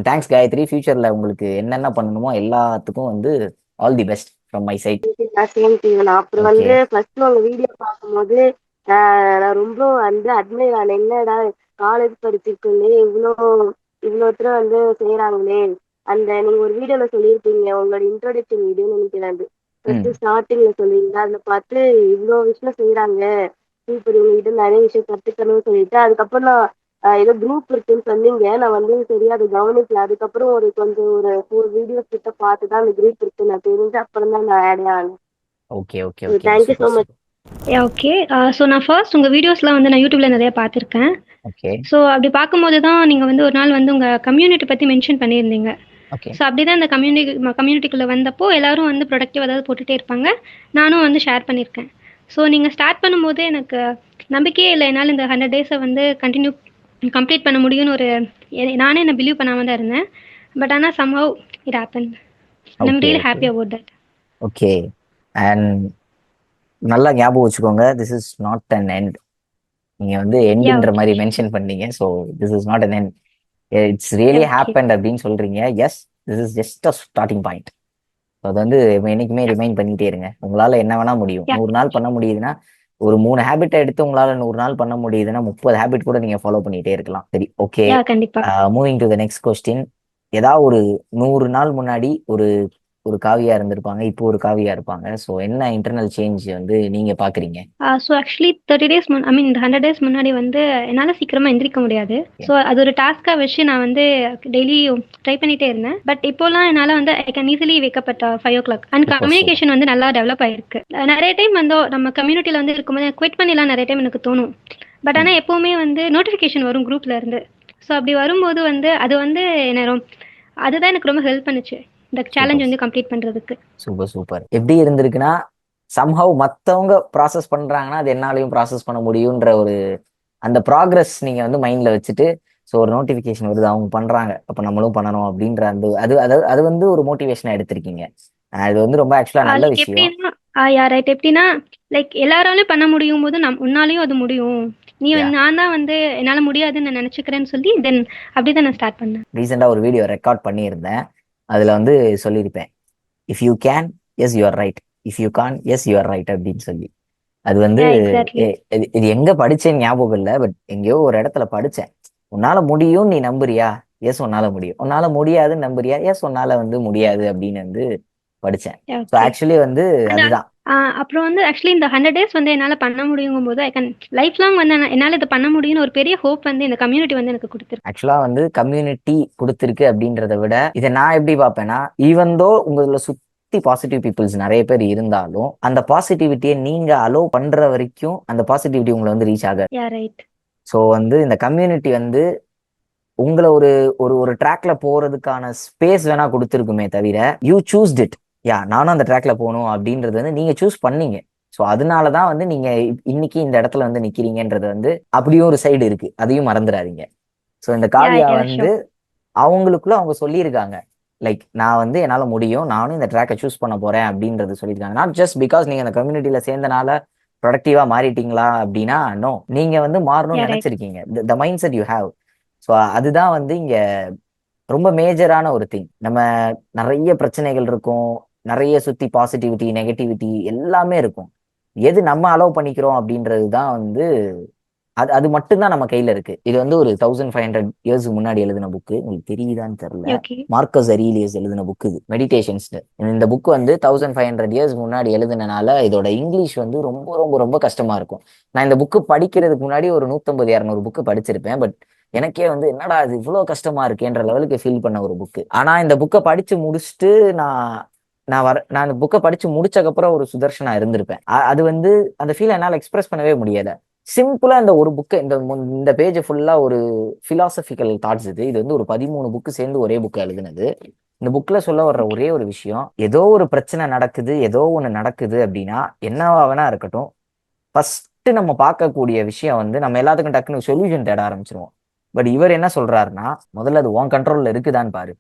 thanks Gayathri. ஃபியூச்சர்ல உங்களுக்கு என்னென்ன பண்ணணுமோ எல்லாத்துக்கும் வந்து all the best from my side. Same to you. நான் அப்புறம் ஓகே வந்து ஃபர்ஸ்ட் உங்க வீடியோ பார்க்கும்போது நான் ரொம்ப வந்து அட்மைர் ஆனேன். என்னடா காலேஜ் படிச்சிருக்கீங்களே, இவ்வளோ தூரம் வந்து செய்யறாங்களே. அந்த நீங்க ஒரு வீடியோல சொல்லியிருப்பீங்க, உங்களோட இன்ட்ரோடக்ஷன் வீடியோன்னு நினைக்கிறேன். அது ஃபர்ஸ்ட் ஸ்டார்டிங்ல சொல்லியிருந்தா அதில் பார்த்து இவ்வளோ விஷயம் செய்யறாங்க, சூப்பர், இவங்ககிட்ட நிறைய விஷயம் கத்துக்கணும்னு சொல்லிட்டு அதுக்கப்புறம் நான் ஏதோ குரூப் இருக்குன்னு சொன்னீங்க. நான் வந்து சரியா அதை கவனிக்கல. அதுக்கப்புறம் ஒரு கொஞ்சம் ஒரு 4 வீடியோஸ் கிட்ட பார்த்து தான் அந்த குரூப் இருக்கு நான் தெரிஞ்சு அப்புறம் தான் நான் ஆட் ஆனேன். Okay okay okay. Thank you so much. Okay. So நான் ஃபர்ஸ்ட் உங்கள் வீடியோஸ்லாம் வந்து நான் யூடியூப்ல நிறைய பார்த்துருக்கேன். ஓகே ஸோ அப்படி பார்க்கும்போது தான் நீங்கள் வந்து ஒரு நாள் வந்து உங்கள் கம்யூனிட்டி பற்றி மென்ஷன் பண்ணியிருந்தீங்க. ஓகே ஸோ அப்படி தான் இந்த கம்யூனிட்டிக்குள்ளே வந்தப்போ எல்லாரும் வந்து ப்ரொடக்டிவ் ஏதாவது போட்டுகிட்டே இருப்பாங்க. நானும் வந்து ஷேர் பண்ணியிருக்கேன். ஸோ நீங்கள் ஸ்டார்ட் பண்ணும்போது எனக்கு நம்பிக்கையே இல்லை என்னால் இந்த 100 டேஸை வந்து கம்ப்ளீட் பண்ண முடியும்னு நானே என்ன பிலீவ் பண்ணாமல் தான் இருந்தேன். பட் ஆனால் somehow it happen. I'm really happy about that. Okay. And நல்லா ஞாபகம் வச்சுக்கோங்க, this is not an end. நீங்க வந்து எண்ட்ன்ற மாதிரி மென்ஷன் பண்ணீங்க. So this is not an end, it's really happen அப்படின்னு சொல்றீங்க. Yes, this is just a starting point. அது வந்து என்னைக்குமே ரிமைண்ட் பண்ணிட்டே இருங்க. உங்களால என்ன வேணா முடியும். 100 நாள் பண்ண முடியுதுன்னா, ஒரு 3 ஹேபிட்டை எடுத்து உங்களால 100 நாள் பண்ண முடியுதுன்னா 30 ஹேபிட் கூட நீங்க ஃபாலோ பண்ணிட்டே இருக்கலாம். சரி, ஓகே. கண்டிப்பா. Moving to the next question. ஏதாவது ஒரு 100 நாள் முன்னாடி ஒரு ஒரு காவியா இருந்திருப்பாங்க, இப்போ ஒரு காவியா இருப்பாங்க. ஸோ என்ன இன்டர்னல் சேஞ்ச் வந்து நீங்க பாக்குறீங்க? ஸோ ஆக்சுவலி 30 டேஸ் ஐ மீன் இந்த 100 டேஸ் முன்னாடி வந்து என்னால் சீக்கிரமாக எந்திரிக்க முடியாது. ஸோ அது ஒரு டாஸ்க்காக வச்சு நான் வந்து டெய்லி ட்ரை பண்ணிகிட்டே இருந்தேன். பட் இப்போலாம் என்னால் வந்து I can easily wake up at 5 o'clock and Super, super. Communication வந்து நல்லா டெவலப் ஆயிருக்கு. நிறைய டைம் வந்து நம்ம கம்யூனிட்டியில் வந்து இருக்கும்போது குவிட் பண்ணிடலாம் நிறைய டைம் எனக்கு தோணும். பட் ஆனால் எப்போவுமே வந்து நோட்டிஃபிகேஷன் வரும் குரூப்ல இருந்து. ஸோ அப்படி வரும்போது வந்து அது வந்து அதுதான் எனக்கு ரொம்ப ஹெல்ப் பண்ணுச்சு இந்த சேலஞ்ச் வந்து கம்ப்ளீட் பண்ணுறதுக்கு. Super super. எப்படி இருந்திருக்குன்னா சம்ஹவ் மத்தவங்க ப்ராசஸ் பண்றாங்கன்னா அது என்னாலையும் ப்ராசஸ் பண்ண முடியுன்ற ஒரு அந்த ப்ராக்ரஸ் நீங்க வந்து மைண்ட்ல வச்சுட்டு, ஸோ ஒரு நோட்டிஃபிகேஷன் வருது அவங்க பண்றாங்க அப்ப நம்மளும் பண்ணணும் அப்படின்ற அந்த அது அது அது வந்து ஒரு மோட்டிவேஷனா எடுத்திருக்கீங்க. அது வந்து ரொம்ப ஆக்சுவலா நல்ல லைக் விஷயம். எப்படின்னா ரைட் எப்படின்னா லைக் எல்லாராலையும் பண்ண முடியும் போது உன்னாலையும் அது முடியும். Yeah. நான் தான் வந்து என்னால முடியாதுன்னு நான் நினைச்சுக்கிறேன்னு சொல்லி தென் அப்படிதான் நான் ஸ்டார்ட் பண்ணேன். ரீசெண்டா ஒரு வீடியோ ரெக்கார்ட் பண்ணியிருந்தேன். அதுல வந்து சொல்லியிருப்பேன், if you can yes you are right, if you can't yes you are right அப்படின்னு சொல்லி. அது வந்து Yeah, exactly. இது எங்க படிச்சேன்னு ஞாபகம் இல்லை, பட் எங்கேயோ ஒரு இடத்துல படிச்சேன். உன்னால முடியும் நீ நம்புறியா, எஸ் உன்னால முடியும். உன்னால முடியாதுன்னு நம்புறியா, எஸ் உன்னால வந்து முடியாது அப்படின்னு வந்து படிச்சேன். Yeah, so okay. ஆக்சுவலி வந்து அதுதான் அப்புறம் வந்து ஆக்சுவலி இந்த 100 டேஸ் வந்து என்னால பண்ண முடியுங்கும் போது ஐ கேன் லைஃப் லாங் வந்து என்னால இது பண்ண முடியும்னு ஒரு பெரிய ஹோப் வந்து இந்த கம்யூனிட்டி வந்து எனக்கு கொடுத்துருக்கு. ஆக்சுவலா வந்து கம்யூனிட்டி கொடுத்துருக்கு அப்படின்றத விட இதை நான் எப்படி பார்ப்பேன்னா, ஈவன் தோ உங்களை சுத்தி பாசிட்டிவ் பீப்புள்ஸ் நிறைய பேர் இருந்தாலும் அந்த பாசிட்டிவிட்டியை நீங்க அலோவ் பண்ற வரைக்கும் அந்த பாசிட்டிவிட்டி உங்களை வந்து ரீச் ஆகாது. Yeah right. ஸோ வந்து இந்த கம்யூனிட்டி வந்து உங்களை ஒரு ஒரு ஒரு ட்ராக்ல போறதுக்கான ஸ்பேஸ் வேணா கொடுத்துருக்குமே தவிர யூ சூஸ்ட் இட். நானும் அந்த ட்ராக்ல போகணும் அப்படின்றது வந்து நீங்க சூஸ் பண்ணீங்க. ஸோ அதனாலதான் வந்து நீங்க இன்னைக்கு இந்த இடத்துல வந்து நிக்கிறீங்கன்றது வந்து அப்படியும் ஒரு சைடு இருக்கு, அதையும் மறந்துடாதீங்க. ஸோ இந்த காவியா Yeah, வந்து அவங்களுக்குள்ள அவங்க சொல்லியிருக்காங்க, லைக் நான் வந்து என்னால முடியும், நானும் இந்த ட்ராக்கை சூஸ் பண்ண போறேன் அப்படின்றது சொல்லியிருக்காங்க. நாட் ஜஸ்ட் பிகாஸ் நீங்க அந்த கம்யூனிட்டியில சேர்ந்தனால ப்ரொடக்டிவா மாறிட்டீங்களா அப்படின்னா நோ, நீங்க வந்து மாறணும்னு Yeah, right. நினைச்சிருக்கீங்க. The mind set you have. So அதுதான் வந்து இங்க ரொம்ப மேஜரான ஒரு திங். நம்ம நிறைய பிரச்சனைகள் இருக்கும், நிறைய சுத்தி பாசிட்டிவிட்டி நெகட்டிவிட்டி எல்லாமே இருக்கும். எது நம்ம அலோவ் பண்ணிக்கிறோம் அப்படின்றது தான் வந்து அது அது மட்டும்தான் நம்ம கையில இருக்கு. இது வந்து ஒரு 1500 இயர்ஸ்க்கு முன்னாடி எழுதின புக்கு, உங்களுக்கு தெரியுதான்னு தெரியல. ஓகே. மார்க்கஸ் அரீலியஸ் எழுதின புக் இது, மெடிடேஷன்ஸ். இந்த புக் வந்து 1500 இயர்ஸ் முன்னாடி எழுதினால இதோட இங்கிலீஷ் வந்து ரொம்ப ரொம்ப ரொம்ப கஷ்டமா இருக்கும். நான் இந்த புக்கு படிக்கிறதுக்கு முன்னாடி ஒரு 150-200 புக்கு படிச்சிருப்பேன். பட் எனக்கே வந்து என்னடா இது இவ்வளோ கஷ்டமா இருக்கேன்ற லெவலுக்கு ஃபீல் பண்ண ஒரு புக்கு. ஆனா இந்த புக்கை படிச்சு முடிச்சுட்டு நான் இந்த புக்கை படிச்சு முடிச்சக்கப்புறம் ஒரு சுதர்ஷனா இருந்திருப்பேன். அது வந்து அந்த ஃபீல் என்னால் எக்ஸ்பிரஸ் பண்ணவே முடியல. சிம்பிளா இந்த ஒரு புக்கு இந்த பேஜ் ஃபுல்லா ஒரு பிலாசபிக்கல் தாட்ஸ். இது வந்து ஒரு 13 புக்கு சேர்ந்து ஒரே புக்கு எழுதுனது. இந்த புக்ல சொல்ல வர்ற ஒரே ஒரு விஷயம், ஏதோ ஒரு பிரச்சனை நடக்குது, ஏதோ ஒண்ணு நடக்குது அப்படின்னா என்னவா வேணா இருக்கட்டும், ஃபர்ஸ்ட் நம்ம பார்க்கக்கூடிய விஷயம் வந்து நம்ம எல்லாத்துக்கும் டக்குன்னு சொல்யூஷன் தேட ஆரம்பிச்சிருவோம். பட் இவர் என்ன சொல்றாருன்னா, முதல்ல அது உன் கண்ட்ரோல்ல இருக்குதான்னு பாரு,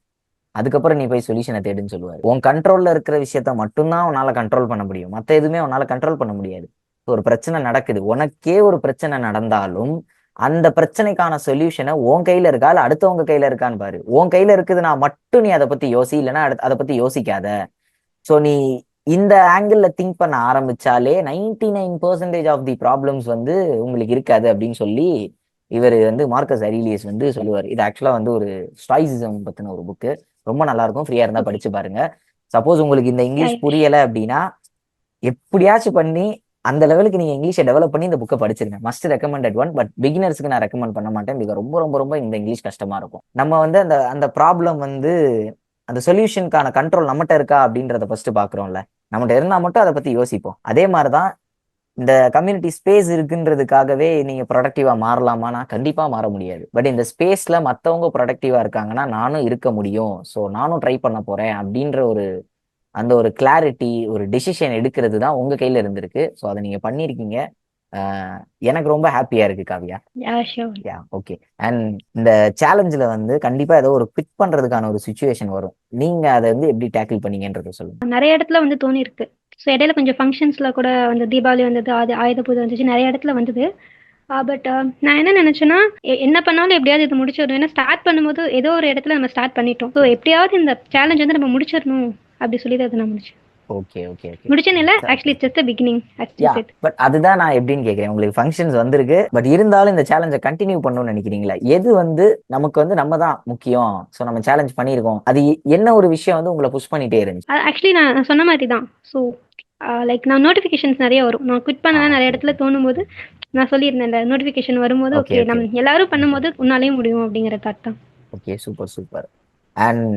அதுக்கப்புறம் நீ போய் சொல்யூஷனை தேடுன்னு சொல்லுவாரு. உன் கண்ட்ரோல்ல இருக்கிற விஷயத்த மட்டும்தான் உன்னால கண்ட்ரோல் பண்ண முடியும், மற்ற எதுவுமே உன்னால கண்ட்ரோல் பண்ண முடியாது. ஒரு பிரச்சனை நடக்குது, உனக்கே ஒரு பிரச்சனை நடந்தாலும் அந்த பிரச்சனைக்கான சொல்யூஷனை உன் கையில இருக்கா இல்ல அடுத்தவங்க கையில இருக்கான்னு பாரு. உன் கையில இருக்குதுன்னா மட்டும் நீ அதை பத்தி யோசி, இல்லைன்னா அதை பத்தி யோசிக்காத. ஸோ நீ இந்த ஆங்கிள் திங்க் பண்ண ஆரம்பிச்சாலே 99% ஆஃப் தி ப்ராப்ளம்ஸ் வந்து உங்களுக்கு இருக்காது அப்படின்னு சொல்லி இவர் வந்து மார்க்கஸ் அரீலியஸ் வந்து சொல்லுவார். இது ஆக்சுவலா வந்து ஒரு ஸ்டாய்சிசம் பத்தின ஒரு புக்கு, ரொம்ப நல்லா இருக்கும், ஃப்ரீயா இருந்தா படிச்சு பாருங்க. சப்போஸ் உங்களுக்கு இந்த இங்கிலீஷ் புரியல அப்படின்னா எப்படியாச்சும் பண்ணி அந்த லெவலுக்கு நீங்க இங்கிலீஷை டெவலப் பண்ணி இந்த புக்கை படிச்சிருங்க. Must recommended one. பட் பிகினர்ஸ்க்கு நான் ரெக்கமெண்ட் பண்ண மாட்டேன், பிகாஸ் ரொம்ப ரொம்ப ரொம்ப இந்த இங்கிலீஷ் கஷ்டமா இருக்கும். நம்ம வந்து அந்த அந்த ப்ராப்ளம் வந்து அந்த சொல்யூஷனுக்கான கண்ட்ரோல் நம்மகிட்ட இருக்கா அப்படின்றத ஃபர்ஸ்ட் பாக்குறோம்ல, நம்மகிட்ட இருந்தா மட்டும் அதை பத்தி யோசிப்போம். அதே மாதிரிதான் இந்த கம்யூனிட்டி ஸ்பேஸ் இருக்குன்றதுக்காகவே நீங்க ப்ரொடக்டிவா மாறலாமானா கண்டிப்பா மாற முடியாது. பட் இந்த ஸ்பேஸ்ல மத்தவங்க ப்ரொடக்டிவா இருக்காங்கன்னா நானும் இருக்க முடியும், ஸோ நானும் ட்ரை பண்ண போறேன் அப்படின்ற அந்த ஒரு கிளாரிட்டி, ஒரு டிசிஷன் எடுக்கிறது தான் உங்க கையில இருந்திருக்கு. ஸோ அதை நீங்க பண்ணிருக்கீங்க. எனக்கு ரொம்ப ஹாப்பியா இருக்கு காவியா. ஓகே. அண்ட் இந்த சேலஞ்சில் வந்து கண்டிப்பா ஏதோ ஒரு பிக் பண்றதுக்கான ஒரு சுச்சுவேஷன் வரும், நீங்க அதை வந்து எப்படி டேக்கிள் பண்ணீங்கன்றத சொல்லுங்க. நிறைய இடத்துல வந்து தோணி இருக்கு. ஸோ இடையில கொஞ்சம் ஃபங்க்ஷன்ஸில் கூட வந்து தீபாவளி வந்தது, அது ஆயுத பூஜை வந்துச்சு, நிறைய இடத்துல வந்தது. பட் நான் என்ன நினச்சேன்னா, என்ன பண்ணாலும் எப்படியாவது இது முடிச்சிடணும். ஏன்னா ஸ்டார்ட் பண்ணும்போது ஏதோ ஒரு இடத்துல நம்ம ஸ்டார்ட் பண்ணிட்டோம். ஸோ எப்படியாவது இந்த சேலஞ்ச் வந்து நம்ம முடிச்சிடணும் அப்படி சொல்லி அதை நான் முடிச்சேன். Okay okay okay. முடிச்சேன்னு இல்லை, actually it's just beginning yeah, but அதுதான் நான் எப்படின்னு கேட்குறேன். உங்களுக்கு ஃபங்க்ஷன்ஸ் வந்திருக்கு, பட் இருந்தாலும் இந்த சேலஞ்சை கண்டினியூ பண்ணணும்னு நினைக்கிறீங்களா? எது வந்து நமக்கு வந்து நம்ம தான் முக்கியம், ஸோ நம்ம சேலஞ்ச் பண்ணியிருக்கோம், அது என்ன ஒரு விஷயம் வந்து உங்களை புஷ் பண்ணிட்டே இருந்துச்சு? ஆக்சுவலி நான் சொன்ன மாதிரி தான். ஸோ லைக் நான் நோட்டிஃபிகேஷன்ஸ் நிறைய வரும். நான் குவிட் பண்ணலாம் நிறைய இடத்துல தோணும் போது நான் சொல்லியிருந்தேன், இந்த நோட்டிஃபிகேஷன் வரும்போது ஓகே ஓகே ஓகே நம்ம எல்லாரும் பண்ணும்போது உன்னாலேயும் முடியும் அப்படிங்கிற தாட் தான். Okay, super super. அண்ட்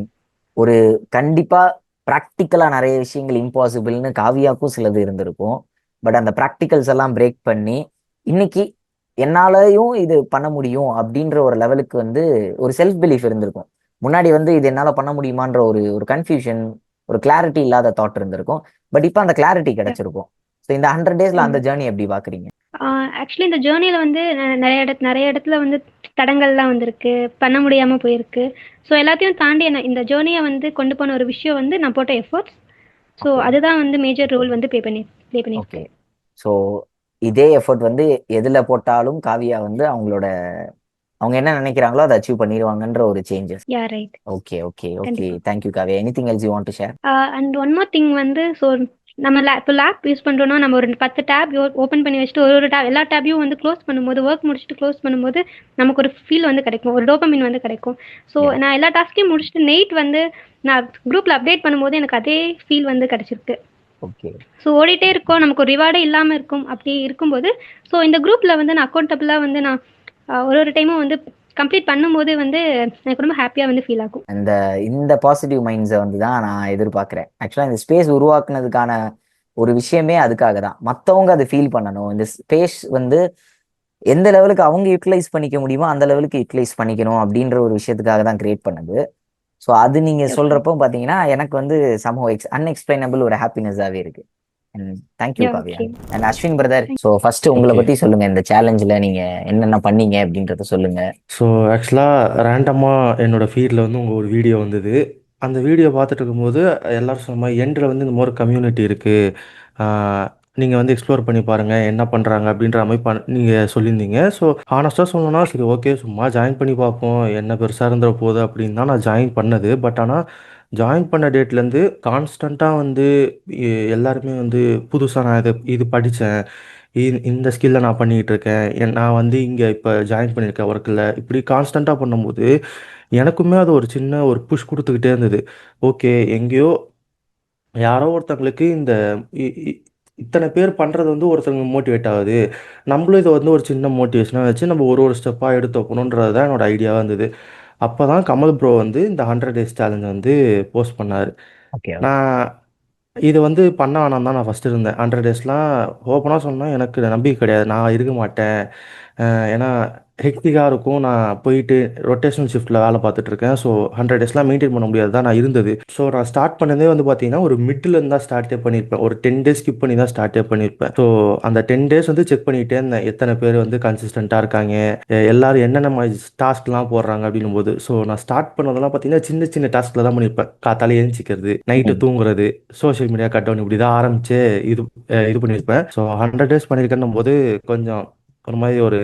ஒரு கண்டிப்பா ப்ராக்டிக்கலா நிறைய விஷயங்கள் இம்பாசிபிள்னு காவியாக்கும் சிலது இருந்திருக்கும். பட் அந்த ப்ராக்டிகல்ஸ் எல்லாம் பிரேக் பண்ணி இன்னைக்கு என்னாலையும் இது பண்ண முடியும் அப்படின்ற ஒரு லெவலுக்கு வந்து ஒரு செல்ஃப் பிலீஃப் இருந்திருக்கும். முன்னாடி வந்து இது என்னால பண்ண முடியுமான்ற ஒரு ஒரு கன்ஃபியூஷன், ஒரு கிளாரிட்டி இல்லாத தாட் இருந்திருக்கும். பட் இப்போ அந்த கிளாரிட்டி கிடைச்சிருக்கும். ஸோ இந்த 100 டேஸ்ல அந்த ஜேர்னி எப்படி பாக்குறீங்க? ஆக்சுவலி இந்த ஜேர்னியில் வந்து நிறைய இடத்துல வந்து தடங்கள்லாம் வந்திருக்கு, பண்ண முடியாமல் போயிருக்கு. ஸோ எல்லாத்தையும் தாண்டி இந்த ஜேர்னியை வந்து கொண்டு போன ஒரு விஷயம் வந்து நான் போட்ட எஃபர்ட்ஸ். ஸோ அதுதான் வந்து மேஜர் ரோல் வந்து ப்ளே பண்ணியிருக்கேன். ஓகே, ஸோ இதே எஃபர்ட் வந்து எதுல போட்டாலும் காவியா வந்து அவங்க என்ன நினைக்கிறாங்களோ அதை அச்சீவ் பண்ணிடுவாங்கன்ற ஒரு changes. Yeah right. Okay okay okay, thank you Kavya. Anything else you want to share? And one more thing வந்து, ஸோ நம்ம இப்போ லேப் யூஸ் பண்ணுறோன்னா நம்ம ஒரு 10 டேப் ஓப்பன் பண்ணி வச்சுட்டு ஒரு டேப் எல்லா டேப்பையும் வந்து க்ளோஸ் பண்ணும்போது, ஒர்க் முடிச்சுட்டு க்ளோஸ் பண்ணும்போது நமக்கு ஒரு ஃபீல் வந்து கிடைக்கும், ஒரு டோபமின் வந்து கிடைக்கும். ஸோ நான் எல்லா டாஸ்க்கையும் முடிச்சுட்டு நைட் வந்து நான் குரூப்பில் அப்டேட் பண்ணும்போது எனக்கு அதே ஃபீல் வந்து கிடைச்சிருக்கு. ஓகே, ஸோ ஓடிட்டே இருக்கோம், நமக்கு ஒரு ரிவார்டே இல்லாமல் இருக்கும். அப்படி இருக்கும்போது ஸோ இந்த குரூப்பில் வந்து நான் அக்கௌண்டபிளாக வந்து நான் ஒரு டைமும் வந்து கம்ப்ளீட் பண்ணும்போது வந்து எனக்கு ரொம்ப ஹாப்பியாக வந்து ஃபீல் ஆகும். இந்த பாசிட்டிவ் மைண்ட்ஸை வந்து தான் நான் எதிர்பார்க்குறேன். ஆக்சுவலாக இந்த ஸ்பேஸ் உருவாக்குனதுக்கான ஒரு விஷயமே அதுக்காக தான். மற்றவங்க அதை ஃபீல் பண்ணணும். இந்த ஸ்பேஸ் வந்து எந்த லெவலுக்கு அவங்க யூட்டிலைஸ் பண்ணிக்க முடியுமோ அந்த லெவலுக்கு யூட்டிலைஸ் பண்ணிக்கணும் அப்படின்ற ஒரு விஷயத்துக்காக தான் கிரியேட் பண்ணது. ஸோ அது நீங்க சொல்றப்போ பார்த்தீங்கன்னா எனக்கு வந்து சம்ஹவ் அன்எக்ஸ்பிளைனபிள் ஒரு ஹாப்பினஸாகவே இருக்கு. Thank you Kavya. And Ashwin brother, so first உங்களை பத்தி சொல்லுங்க. இந்த சேலஞ்சில் நீங்க என்னென்ன பண்ணீங்க அப்படின்றத சொல்லுங்க. ஸோ ஆக்சுவலாக ரேண்டமாக என்னோட ஃபீல்டில் வந்து உங்கள் ஒரு வீடியோ வந்தது. அந்த வீடியோ பார்த்துட்டு இருக்கும்போது எல்லாரும் சொன்ன மாதிரி எண்டில் வந்து இந்த மாதிரி கம்யூனிட்டி இருக்குது, நீங்கள் வந்து எக்ஸ்ப்ளோர் பண்ணி பாருங்கள் என்ன பண்ணுறாங்க அப்படின்ற மாதிரி நீங்கள் சொல்லியிருந்தீங்க. ஸோ ஹானஸ்ட்டாக சொல்லணும்னா சரி ஓகே சும்மா ஜாயின் பண்ணி பார்ப்போம் என்ன பெருசாக இருந்துற போகுது அப்படின்னு தான் நான் ஜாயின் பண்ணது. பட் ஆனால் ஜாயின் பண்ண டேட்லேருந்து கான்ஸ்டண்ட்டாக வந்து எல்லாருமே வந்து புதுசாக நான் இது படித்தேன், இந்த ஸ்கில்லை நான் பண்ணிக்கிட்டு இருக்கேன், நான் வந்து இங்கே இப்போ ஜாயின் பண்ணியிருக்கேன் ஒர்க்கில், இப்படி கான்ஸ்டண்ட்டாக பண்ணும்போது எனக்குமே அது ஒரு சின்ன ஒரு புஷ் கொடுத்துக்கிட்டே இருந்தது. ஓகே எங்கேயோ யாரோ ஒருத்தங்களுக்கு இந்த இத்தனை பேர் பண்ணுறது வந்து ஒருத்தவங்க மோட்டிவேட் ஆகுது, நம்மளும் இதை வந்து ஒரு சின்ன மோட்டிவேஷனாக வச்சு நம்ம ஒரு ஸ்டெப்பாக எடுத்து வைக்கணுன்றது தான் என்னோட ஐடியாவாக இருந்தது. அப்போ தான் கமல் ப்ரோ வந்து இந்த 100 டேஸ் சேலஞ்ச் வந்து போஸ்ட் பண்ணார். ஓகே, நான் இது வந்து பண்ண வேணாம் தான் நான் ஃபஸ்ட்டு இருந்தேன். 100 டேஸ்லாம் ஓப்பனாக சொன்னால் எனக்கு நம்பிக்கை கிடையாது, நான் இருக்க மாட்டேன். ஏன்னா ஹெக்டிக்காக இருக்கும், நான் போயிட்டு ரொட்டேஷனல் ஷிஃப்ட்டில் வேலை பார்த்துட்ருக்கேன். ஸோ 100 டேஸ்லாம் மெயின்டைன் பண்ண முடியாது தான் நான் இருந்தது. ஸோ நான் ஸ்டார்ட் பண்ணதே வந்து பார்த்தீங்கன்னா ஒரு மிட்டில் இருந்து தான் ஸ்டார்ட்டே பண்ணியிருப்பேன். ஒரு 10 டேஸ் ஸ்கிப் பண்ணி தான் ஸ்டார்ட்டே பண்ணியிருப்பேன். ஸோ அந்த 10 டேஸ் வந்து செக் பண்ணிகிட்டே இருந்தேன் எத்தனை பேர் வந்து கன்சிஸ்டண்ட்டாக இருக்காங்க, எல்லாரும் என்னென்ன மாதிரி டாஸ்க்லாம் போடுறாங்க அப்படின்னும் போது. ஸோ நான் ஸ்டார்ட் பண்ணதெல்லாம் பார்த்தீங்கன்னா சின்ன சின்ன டாஸ்கில் தான் பண்ணியிருப்பேன். காத்தாலே எழுந்திக்கிறது, நைட்டு தூங்குறது, சோஷியல் மீடியா கட் டவுன், இப்படி தான் ஆரம்பிச்சு இது பண்ணியிருப்பேன். ஸோ 100 டேஸ் பண்ணியிருக்கேன்னும் போது கொஞ்சம் ஒரு மாதிரி ஒரு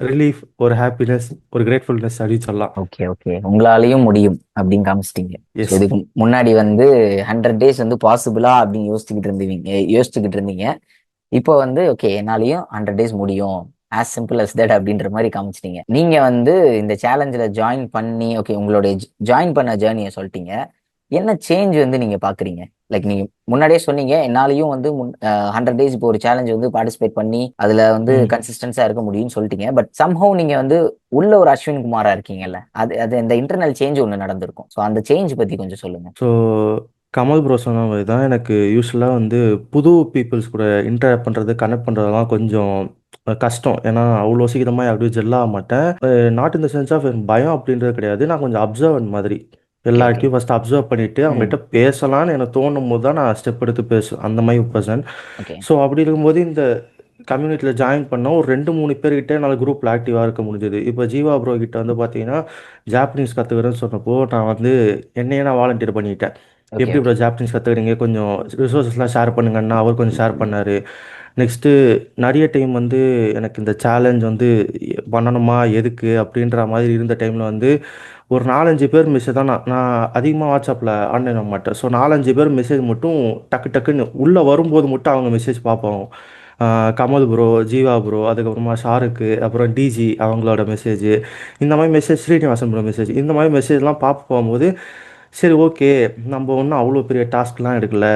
ரிலீஃப், ஒரு ஹாப்பினஸ், ஒரு கிரேட்ஃபுல்னஸ் அப்படின்னு சொல்லலாம். ஓகே ஓகே, உங்களாலையும் முடியும் அப்படின்னு காமிச்சிட்டீங்க. Yes. இதுக்கு முன்னாடி வந்து 100 டேஸ் வந்து பாசிபிளா அப்படின்னு யோசிச்சுக்கிட்டு இருந்தீங்க. இப்போ வந்து ஓகே என்னாலையும் 100 டேஸ் முடியும், ஆஸ் சிம்பிள் அஸ் தட் அப்படின்ற மாதிரி காமிச்சிட்டீங்க. நீங்க வந்து இந்த சேலஞ்சில் ஜாயின் பண்ணி ஓகே உங்களுடைய ஜாயின் பண்ண ஜேர்னியை சொல்லிட்டீங்க. என்ன சேஞ்ச் வந்து நீங்க பாக்குறீங்க? லைக் நீங்க முன்னாடியே சொன்னீங்க என்னாலையும் வந்து 100 டேஸ் இப்போ ஒரு சேலஞ்ச் வந்து பார்ட்டிசிபேட் பண்ணி அதுல வந்து கன்சிஸ்டன்ஸா இருக்க முடியும்னு சொல்லிட்டீங்க. பட் சம்ஹவ் நீங்க வந்து உள்ள ஒரு அஸ்வின் குமாரா இருக்கீங்கல்ல, அது இந்த இன்டர்னல் சேஞ்ச் ஒன்று நடந்திருக்கும். ஸோ அந்த சேஞ்ச் பத்தி கொஞ்சம் சொல்லுங்க. ஸோ கமல் ப்ரோ சொன்ன மாதிரி தான் எனக்கு யூஸ்வலாக வந்து புது பீப்புள்ஸ் கூட இன்டராக்ட் பண்ணுறது, கனெக்ட் பண்ணுறதெல்லாம் கொஞ்சம் கஷ்டம். ஏன்னா அவ்வளோ சீக்கிரமாக அப்படியே ஜெல்லாக மாட்டேன். Not in the sense of பயம் அப்படின்றது கிடையாது, நான் கொஞ்சம் அப்சர்வன் மாதிரி எல்லார்ட்டையும் ஃபஸ்ட் அப்சர்வ் பண்ணிவிட்டு அவங்ககிட்ட பேசலான்னு எனக்கு தோணும் போது தான் நான் ஸ்டெப் எடுத்து பேசுவேன், அந்த மாதிரி பர்சன். ஸோ அப்படி இருக்கும்போது இந்த கம்யூனிட்டியில் ஜாயின் பண்ணோம், ஒரு 2-3 பேர்கிட்ட என்னால் குரூப்பில் ஆக்டிவாக இருக்க முடிஞ்சது. இப்போ ஜீவா ப்ரோ கிட்ட வந்து பார்த்தீங்கன்னா ஜாப்பனீஸ் கற்றுக்கிறேன்னு சொன்னப்போ நான் வந்து என்னையே நான் வாலண்டியர் பண்ணிட்டேன். எப்படி ப்ரோ ஜாப்பனீஸ் கற்றுக்கிறீங்க, கொஞ்சம் ரிசோர்ஸஸ்லாம் ஷேர் பண்ணுங்கன்னா அவர் கொஞ்சம் ஷேர் பண்ணார். நெக்ஸ்ட்டு நிறைய டைம் வந்து எனக்கு இந்த சேலஞ்ச் வந்து பண்ணணுமா எதுக்கு அப்படின்ற மாதிரி இருந்த டைமில் வந்து ஒரு 4-5 பேர் மெசேஜ் தான். நான் அதிகமாக வாட்ஸ்அப்பில் ஆன்லைன் ஆக மாட்டேன். ஸோ 4-5 பேர் மெசேஜ் மட்டும் டக்கு டக்குன்னு உள்ளே வரும்போது மட்டும் அவங்க மெசேஜ் பார்ப்போம். கமல் ப்ரோ, ஜீவா ப்ரோ, அதுக்கப்புறமா ஷாருக்கு, அப்புறம் டிஜி அவங்களோட மெசேஜ், இந்த மாதிரி மெசேஜ், ஸ்ரீனிவாசன் ப்ரோ மெசேஜ், இந்த மாதிரி மெசேஜ்லாம் பார்க்க போகும்போது சரி ஓகே, நம்ம ஒன்றும் அவ்வளோ பெரிய டாஸ்க்லாம் எடுக்கல,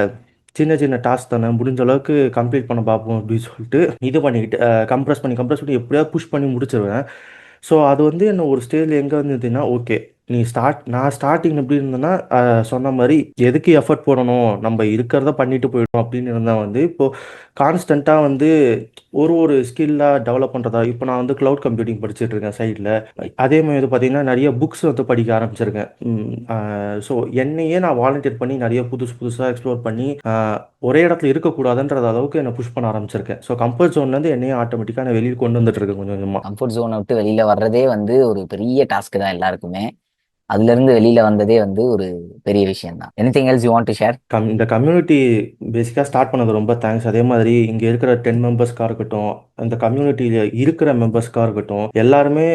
சின்ன சின்ன டாஸ்க் தானே, முடிஞ்ச அளவுக்கு கம்ப்ளீட் பண்ண பார்ப்போம் அப்படின்னு சொல்லிட்டு இது பண்ணிக்கிட்டு கம்ப்ரஸ் பண்ணி எப்படியாவது புஷ் பண்ணி முடிச்சிருவேன். ஸோ அது வந்து என்ன ஒரு ஸ்டேஜில் எங்கே வந்ததுன்னா, ஓகே நான் ஸ்டார்டிங் எப்படி இருந்தேன்னா சொன்ன மாதிரி எதுக்கு எஃபர்ட் போடணும், நம்ம இருக்கிறத பண்ணிட்டு போயிடும் அப்படின்னு இருந்தால் வந்து இப்போது கான்ஸ்டண்ட்டாக வந்து ஒரு ஸ்கில்லாக டெவலப் பண்ணுறதா. இப்போ நான் வந்து க்ளவுட் கம்ப்யூட்டிங் படிச்சுட்டு இருக்கேன் சைடில். அதே மாதிரி வந்து பார்த்திங்கன்னா நிறைய புக்ஸ் வந்து படிக்க ஆரம்பிச்சிருக்கேன். ஸோ என்னையே நான் வாலண்டியர் பண்ணி நிறைய புதுசாக எக்ஸ்ப்ளோர் பண்ணி ஒரே இடத்துல இருக்கக்கூடாதுன்ற அளவுக்கு என்னை புஷ் பண்ண ஆரம்பிச்சிருக்கேன். ஸோ கம்ஃபர்ட் ஜோன்லேருந்து என்னையே ஆட்டோமேட்டிக்காக நான் வெளியில் கொண்டு வந்துட்டு இருக்கேன் கொஞ்சம் கொஞ்சமாக. கம்ஃபர்ட் ஜோனை விட்டு வெளியில வர்றதே வந்து ஒரு பெரிய டாஸ்க் தான் எல்லாருக்குமே. அதுல இருந்து வெளியில வந்ததே வந்து ஒரு பெரிய விஷயம் தான். Anything else you want to share? இந்த கம்யூனிட்டி பேசிக்காக ஸ்டார்ட் பண்ணது ரொம்ப தேங்க்ஸ். அதே மாதிரி இங்கே இருக்கிற 10 மெம்பர்ஸ்க்காக இருக்கட்டும், இந்த கம்யூனிட்டியில் இருக்கிற மெம்பர்ஸ்க்காக இருக்கட்டும், எல்லாருமே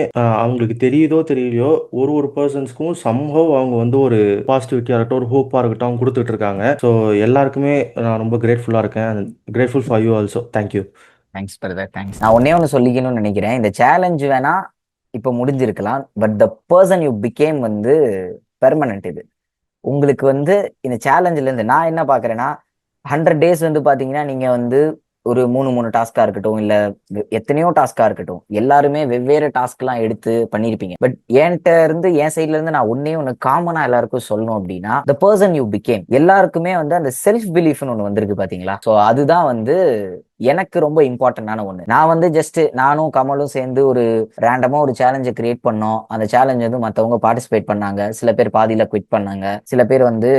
அவங்களுக்கு தெரியுதோ தெரியலையோ ஒரு பர்சன்ஸ்க்கும் சம்ஹவ் அவங்க வந்து ஒரு பாசிட்டிவிட்டியாக இருக்கட்டும், ஒரு ஹோப்பாக இருக்கட்டும் அவங்க கொடுத்துட்டு இருக்காங்க. ஸோ எல்லாருக்குமே நான் ரொம்ப கிரேட்ஃபுல்லாக இருக்கேன். Grateful for you also. Thank you. Thanks brother, thanks. நான் ஒன்னே ஒன்று சொல்லிக்கணும்னு நினைக்கிறேன். இந்த சேலஞ்ச் வேணா இப்போ முடிஞ்சிருக்கலாம், but the person you become வந்து பெர்மனன்ட். இது உங்களுக்கு வந்து இந்த சேலஞ்சில இருந்து நான் என்ன பாக்குறேன்னா, 100 days வந்து பாத்தீங்கன்னா நீங்க வந்து ஒரு 3 டாஸ்கா இருக்கட்டும், இல்ல எத்தனையோ டாஸ்கா இருக்கட்டும், எல்லாருமே வெவ்வேறு டாஸ்க் எல்லாம் எடுத்து பண்ணிருப்பீங்க. பட் என்கிட்ட இருந்து என் சைட்ல இருந்து நான் ஒன்னு காமனா எல்லாருக்கும் சொல்லணும் அப்படின்னா, த பர்சன் யூ பிகேம், எல்லாருக்குமே வந்து அந்த செல்ஃப் பிலீஃப்னு ஒண்ணு வந்திருக்கு பாத்தீங்களா. சோ அதுதான் வந்து எனக்கு ரொம்ப இம்பார்ட்டன்டான ஒண்ணு. நான் வந்து ஜஸ்ட் நானும் கமலும் சேர்ந்து ஒரு ரேண்டமா ஒரு சேலஞ்சை கிரியேட் பண்ணோம். அந்த சேலஞ்ச் வந்து மத்தவங்க பார்ட்டிசிபேட் பண்ணாங்க. சில பேர் பாதியில குவிட் பண்ணாங்க, சில பேர் வந்து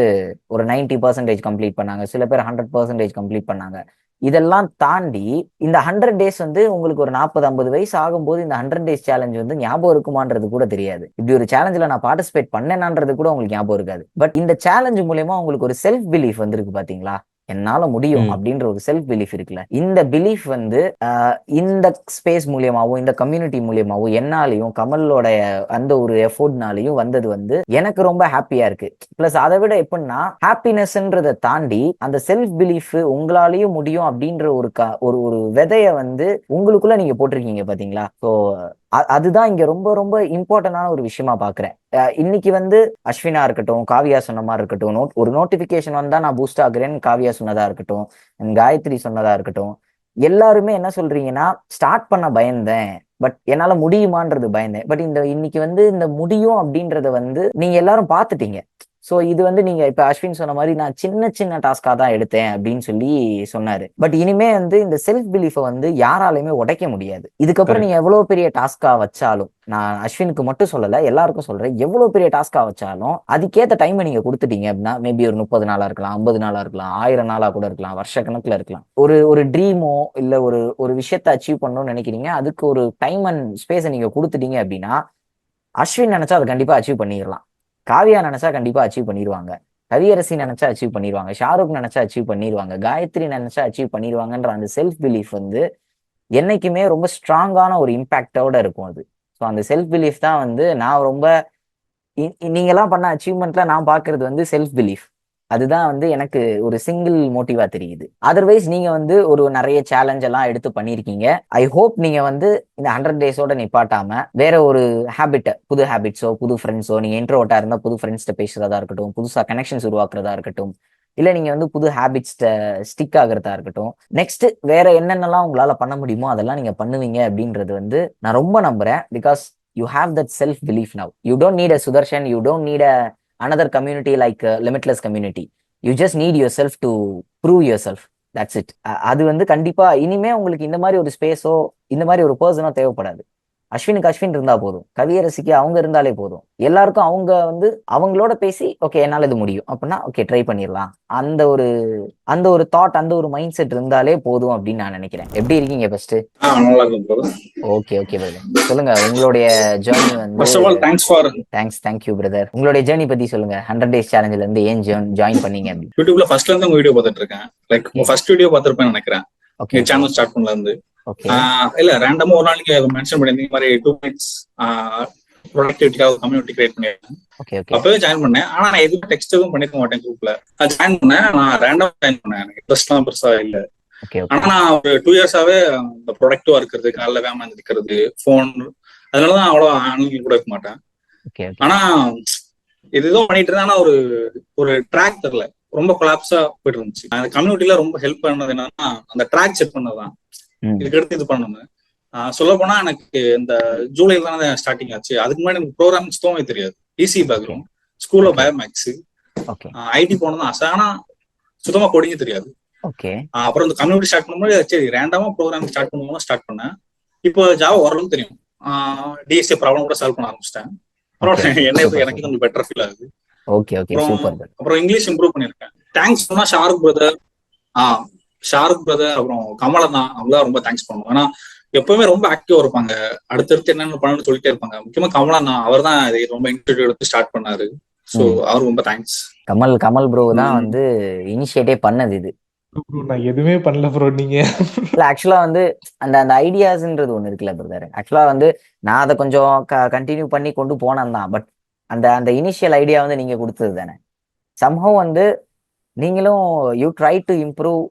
ஒரு 90% கம்ப்ளீட் பண்ணாங்க, சில பேர் 100% கம்ப்ளீட் பண்ணாங்க. இதெல்லாம் தாண்டி இந்த 100 days வந்து உங்களுக்கு ஒரு 40-50 வயசு ஆகும்போது இந்த 100 days சேலஞ்ச் வந்து ஞாபகம் இருக்குமான்றது கூட தெரியாது. இப்படி ஒரு சேலஞ்சில் நான் பார்ட்டிசிபேட் பண்ணேனான்றது கூட உங்களுக்கு ஞாபகம் இருக்காது. பட் இந்த சேலஞ்ச் மூலமா உங்களுக்கு ஒரு செல்ஃப் பிலீஃப் வந்துருக்கு பாத்தீங்களா, என்னால முடியும் அப்படின்ற ஒரு செல்ஃப் பிலீஃப் இருக்குல்ல. இந்த பிலீஃப் வந்து இந்த ஸ்பேஸ் மூலியமாவும் இந்த கம்யூனிட்டி மூலியமாவும் என்னாலையும் கமலோட அந்த ஒரு எஃபோர்ட்னாலையும் வந்தது வந்து எனக்கு ரொம்ப ஹாப்பியா இருக்கு. பிளஸ் அதை விட எப்படின்னா, ஹாப்பினஸ்ன்றதை தாண்டி அந்த செல்ஃப் பிலீஃப் உங்களாலையும் முடியும் அப்படின்ற ஒரு விதைய வந்து உங்களுக்குள்ள நீங்க போட்டிருக்கீங்க பாத்தீங்களா. ஸோ அதுதான் இங்க ரொம்ப ரொம்ப இம்பார்ட்டன்டான ஒரு விஷயமா பாக்குறேன். இன்னைக்கு வந்து அஸ்வினா இருக்கட்டும், காவியா சொன்ன மாதிரி இருக்கட்டும், ஒரு நோட்டிபிகேஷன் வந்தா நான் பூஸ்ட் ஆகுறேன்னு காவியா சொன்னதா இருக்கட்டும், காயத்ரி சொன்னதா இருக்கட்டும், எல்லாருமே என்ன சொல்றீங்கன்னா, ஸ்டார்ட் பண்ண பயந்தேன், பட் என்னால முடியுமான்றது பயந்தேன். பட் இன்னைக்கு வந்து இந்த முடியும் அப்படின்றத வந்து நீங்க எல்லாரும் பாத்துட்டீங்க. ஸோ இது வந்து நீங்க இப்ப அஸ்வின் சொன்ன மாதிரி நான் சின்ன டாஸ்கா தான் எடுத்தேன் அப்படின்னு சொல்லி சொன்னாரு. பட் இனிமே வந்து இந்த செல்ஃப் பிலீஃபை வந்து யாராலையுமே உடைக்க முடியாது. இதுக்கப்புறம் நீங்க எவ்வளவு பெரிய டாஸ்கா வச்சாலும், நான் அஸ்வினுக்கு மட்டும் சொல்லல, எல்லாருக்கும் சொல்றேன், எவ்வளவு பெரிய டாஸ்கா வச்சாலும் அதுக்கேற்ற டைமை நீங்க கொடுத்துட்டீங்க அப்படின்னா, மேபி ஒரு 30 நாளா இருக்கலாம், 50 நாளா இருக்கலாம், 1000 நாளா கூட இருக்கலாம், வருஷ கணக்குல இருக்கலாம். ஒரு ட்ரீமோ இல்ல ஒரு விஷயத்தை அச்சீவ் பண்ணணும்னு நினைக்கிறீங்க, அதுக்கு ஒரு டைம் அண்ட் ஸ்பேஸை நீங்க கொடுத்துட்டீங்க அப்படின்னா, அஸ்வின் நினைச்சா அதை கண்டிப்பா அச்சீவ் பண்ணிடலாம், காவியா நினைச்சா கண்டிப்பா அச்சீவ் பண்ணிடுவாங்க, கவியரசி நினைச்சா அச்சீவ் பண்ணிடுவாங்க, ஷாருக் நினைச்சா அச்சீவ் பண்ணிடுவாங்க, காயத்ரி நினைச்சா அச்சீவ் பண்ணிடுவாங்கன்ற அந்த செல்ஃப் பிலீஃப் வந்து என்னைக்குமே ரொம்ப ஸ்ட்ராங்கான ஒரு இம்பாக்டோட இருக்கும் அது. ஸோ அந்த செல்ஃப் பிலீஃப் தான் வந்து நான் ரொம்ப நீங்கெல்லாம் பண்ண அச்சீவ்மெண்ட்ல நான் பாக்குறது வந்து செல்ஃப் பிலீஃப். அதுதான் வந்து எனக்கு ஒரு சிங்கிள் மோட்டிவா தெரியுது. அதர்வைஸ் நீங்க வந்து ஒரு நிறைய சேலஞ்ச் எல்லாம் எடுத்து பண்ணிருக்கீங்க. ஐ ஹோப் நீங்க வந்து இந்த 100 days நிப்பாட்டாம வேற ஒரு ஹேபிட், புது ஹேபிட்ஸோ புது ஃப்ரெண்ட்ஸோ, நீங்க இன்ட்ரோவர்ட்டா இருந்தா புது ஃப்ரெண்ட்ஸ்ட பேசுறதா இருக்கட்டும், புதுசா கனெக்ஷன்ஸ் உருவாக்குறதா இருக்கட்டும், இல்ல நீங்க வந்து புது ஹேபிட்ஸ் ஸ்டிக் ஆகுறதா இருக்கட்டும், நெக்ஸ்ட் வேற என்னென்னலாம் உங்களால பண்ண முடியுமோ அதெல்லாம் நீங்க பண்ணுவீங்க அப்படின்றது வந்து நான் ரொம்ப நம்புறேன். Because you have that self belief now. You don't need a Sudarshan, you don't need another community like limitless community. You just need yourself to prove yourself. That's it. அது வந்து கண்டிப்பா இனிமே உங்களுக்கு இந்த மாதிரி ஒரு ஸ்பேஸோ இந்த மாதிரி ஒரு பர்சனோ தேவைப்படாது. அஸ்வினுக்கு அஸ்வின் இருந்தா போதும், கவியரசிக்கு அவங்க இருந்தாலே போதும், எல்லாருக்கும் அவங்க வந்து அவங்களோட பேசி ஓகே என்னால இது முடியும் அப்படின்னா ஓகே ட்ரை பண்ணிடலாம், அந்த ஒரு தாட், அந்த ஒரு மைண்ட் செட் இருந்தாலே போதும் அப்படின்னு நான் நினைக்கிறேன். எப்படி இருக்கீங்க ஃபர்ஸ்ட்? ஓகே பிரதர், சொல்லுங்க உங்களுடைய ஜேர்னி வந்து. First of all thank you brother. உங்களுடைய ஜேர்னி பத்தி சொல்லுங்க. 100 days சேலஞ்சில இருந்து ஏன் ஜாயின் பண்ணீங்க? யூடியூப்ல ஃபர்ஸ்ட்ல இருந்து உங்க வீடியோ பார்த்துட்டு இருக்கேன். லைக் உங்க ஃபர்ஸ்ட் வீடியோ பார்த்திருப்பேன்னு நினைக்கிறேன். ஓகே சேனல் ஸ்டார்ட் பண்ணல இருந்து. ஓகே இல்ல ரேண்டமா ஒரு நாளைக்கு மென்ஷன் பண்ணி இந்த மாதிரி 2 minutes ப்ரொடக்டிவிட்டிக்காக கம்யூனிட்டி கிரியேட் பண்ணிருக்கேன். ஓகே ஓகே அப்பவே ஜாயின் பண்ணேன். ஆனா நான் எதுவும் டெக்ஸ்ட் எதுவும் பண்ணிருக்க மாட்டேன் குரூப்ல. நான் ஜாயின் பண்ணேன், நான் ரேண்டமா ஜாயின் பண்ணேன். எனக்கு இன்ட்ரெஸ்ட்லாம் பெருசா இல்ல. ஓகே ஆனா ஓகே நான் ஒரு 2 years-ஆவே இந்த ப்ரொடக்டிவா இருக்கிறது, காலைல வேகமா எழுந்திருக்கிறது, ஃபோன், அதனாலதான் அவ்வளவு ஆன்லைன் கூட இருக்க மாட்டேன். ஓகே ஓகே ஆனா இதுதான் பண்ணிட்டு இருந்தேன். ஆனா ஒரு ட்ராக் தெரியல, ரொம்ப கொலாப்ஸா போயிட்டு இருந்துச்சு. அந்த கம்யூனிட்டில ரொம்ப ஹெல்ப் பண்ணது என்னன்னா அந்த ட்ராக் செட் பண்ணதுதான். இதுக்கு அடுத்து இது பண்ணணும். சொல்ல போனா எனக்கு இந்த ஜூலைல தானே ஸ்டார்டிங் ஆச்சு. அதுக்கு முன்னாடி எனக்கு ப்ரோக்ராமிங் சுத்தமே தெரியாது. ஈஸி பேக்ரவுண்ட், ஸ்கூல்ல பயோமேக்ஸ், ஓகே ஐடி போனதான் ஆசை. ஆனா சுத்தமா கோடிங்க தெரியாது. ஓகே அப்புறம் இந்த கம்யூனிட்டி ஸ்டார்ட் பண்ணும்போது சரி ரேண்டமா ப்ரோக்ராமிங் ஸ்டார்ட் பண்ணுவோம் ஸ்டார்ட் பண்ணேன். இப்போ ஜாவா ஓரளவுக்கு தெரியும். டிஎஸ்ஏ ப்ராப்ளம் கூட சால்வ் பண்ண ஆரம்பிச்சிட்டேன். எனக்கு கொஞ்சம் பெட்டர் ஃபீல் ஆகுது. Okay okay super. அப்புறம் இங்கிலீஷ் இம்ப்ரூவ் பண்ணிருக்கேன். தேங்க்ஸ் சொன்னா ஷாருக் பிரதர், அப்புறம் கமலதான், அவங்களாம் ரொம்ப தேங்க்ஸ் பண்ணுவோம். ஏன்னா எப்பவுமே ரொம்ப ஆக்டிவா இருப்பாங்க, அடுத்தடுத்து என்னென்ன பண்ணணும்னு சொல்லிட்டே இருப்பாங்க. முக்கியமா கமலதான், அவர் தான் இதை ரொம்ப இன்டர்வியூ எடுத்து ஸ்டார்ட் பண்ணாரு. சோ அவர் ரொம்ப தேங்க்ஸ். கமல் ப்ரோ தான் வந்து இனிஷியேட்டே பண்ணது இது. நான் எதுவுமே பண்ணல ப்ரோ. நீங்க இல்ல ஆக்சுவலா வந்து அந்த அந்த ஐடியாஸ்ன்றது ஒண்ணு இருக்குல்ல பிரதர். ஆக்சுவலா வந்து நான் அதை கொஞ்சம் கண்டினியூ பண்ணி கொண்டு போனேன் தான். பட் அந்த அந்த இனிஷியல் ஐடியா வந்து நீங்க கொடுத்தது தானே. சம்ஹவ் வந்து நீங்களும் you try to improve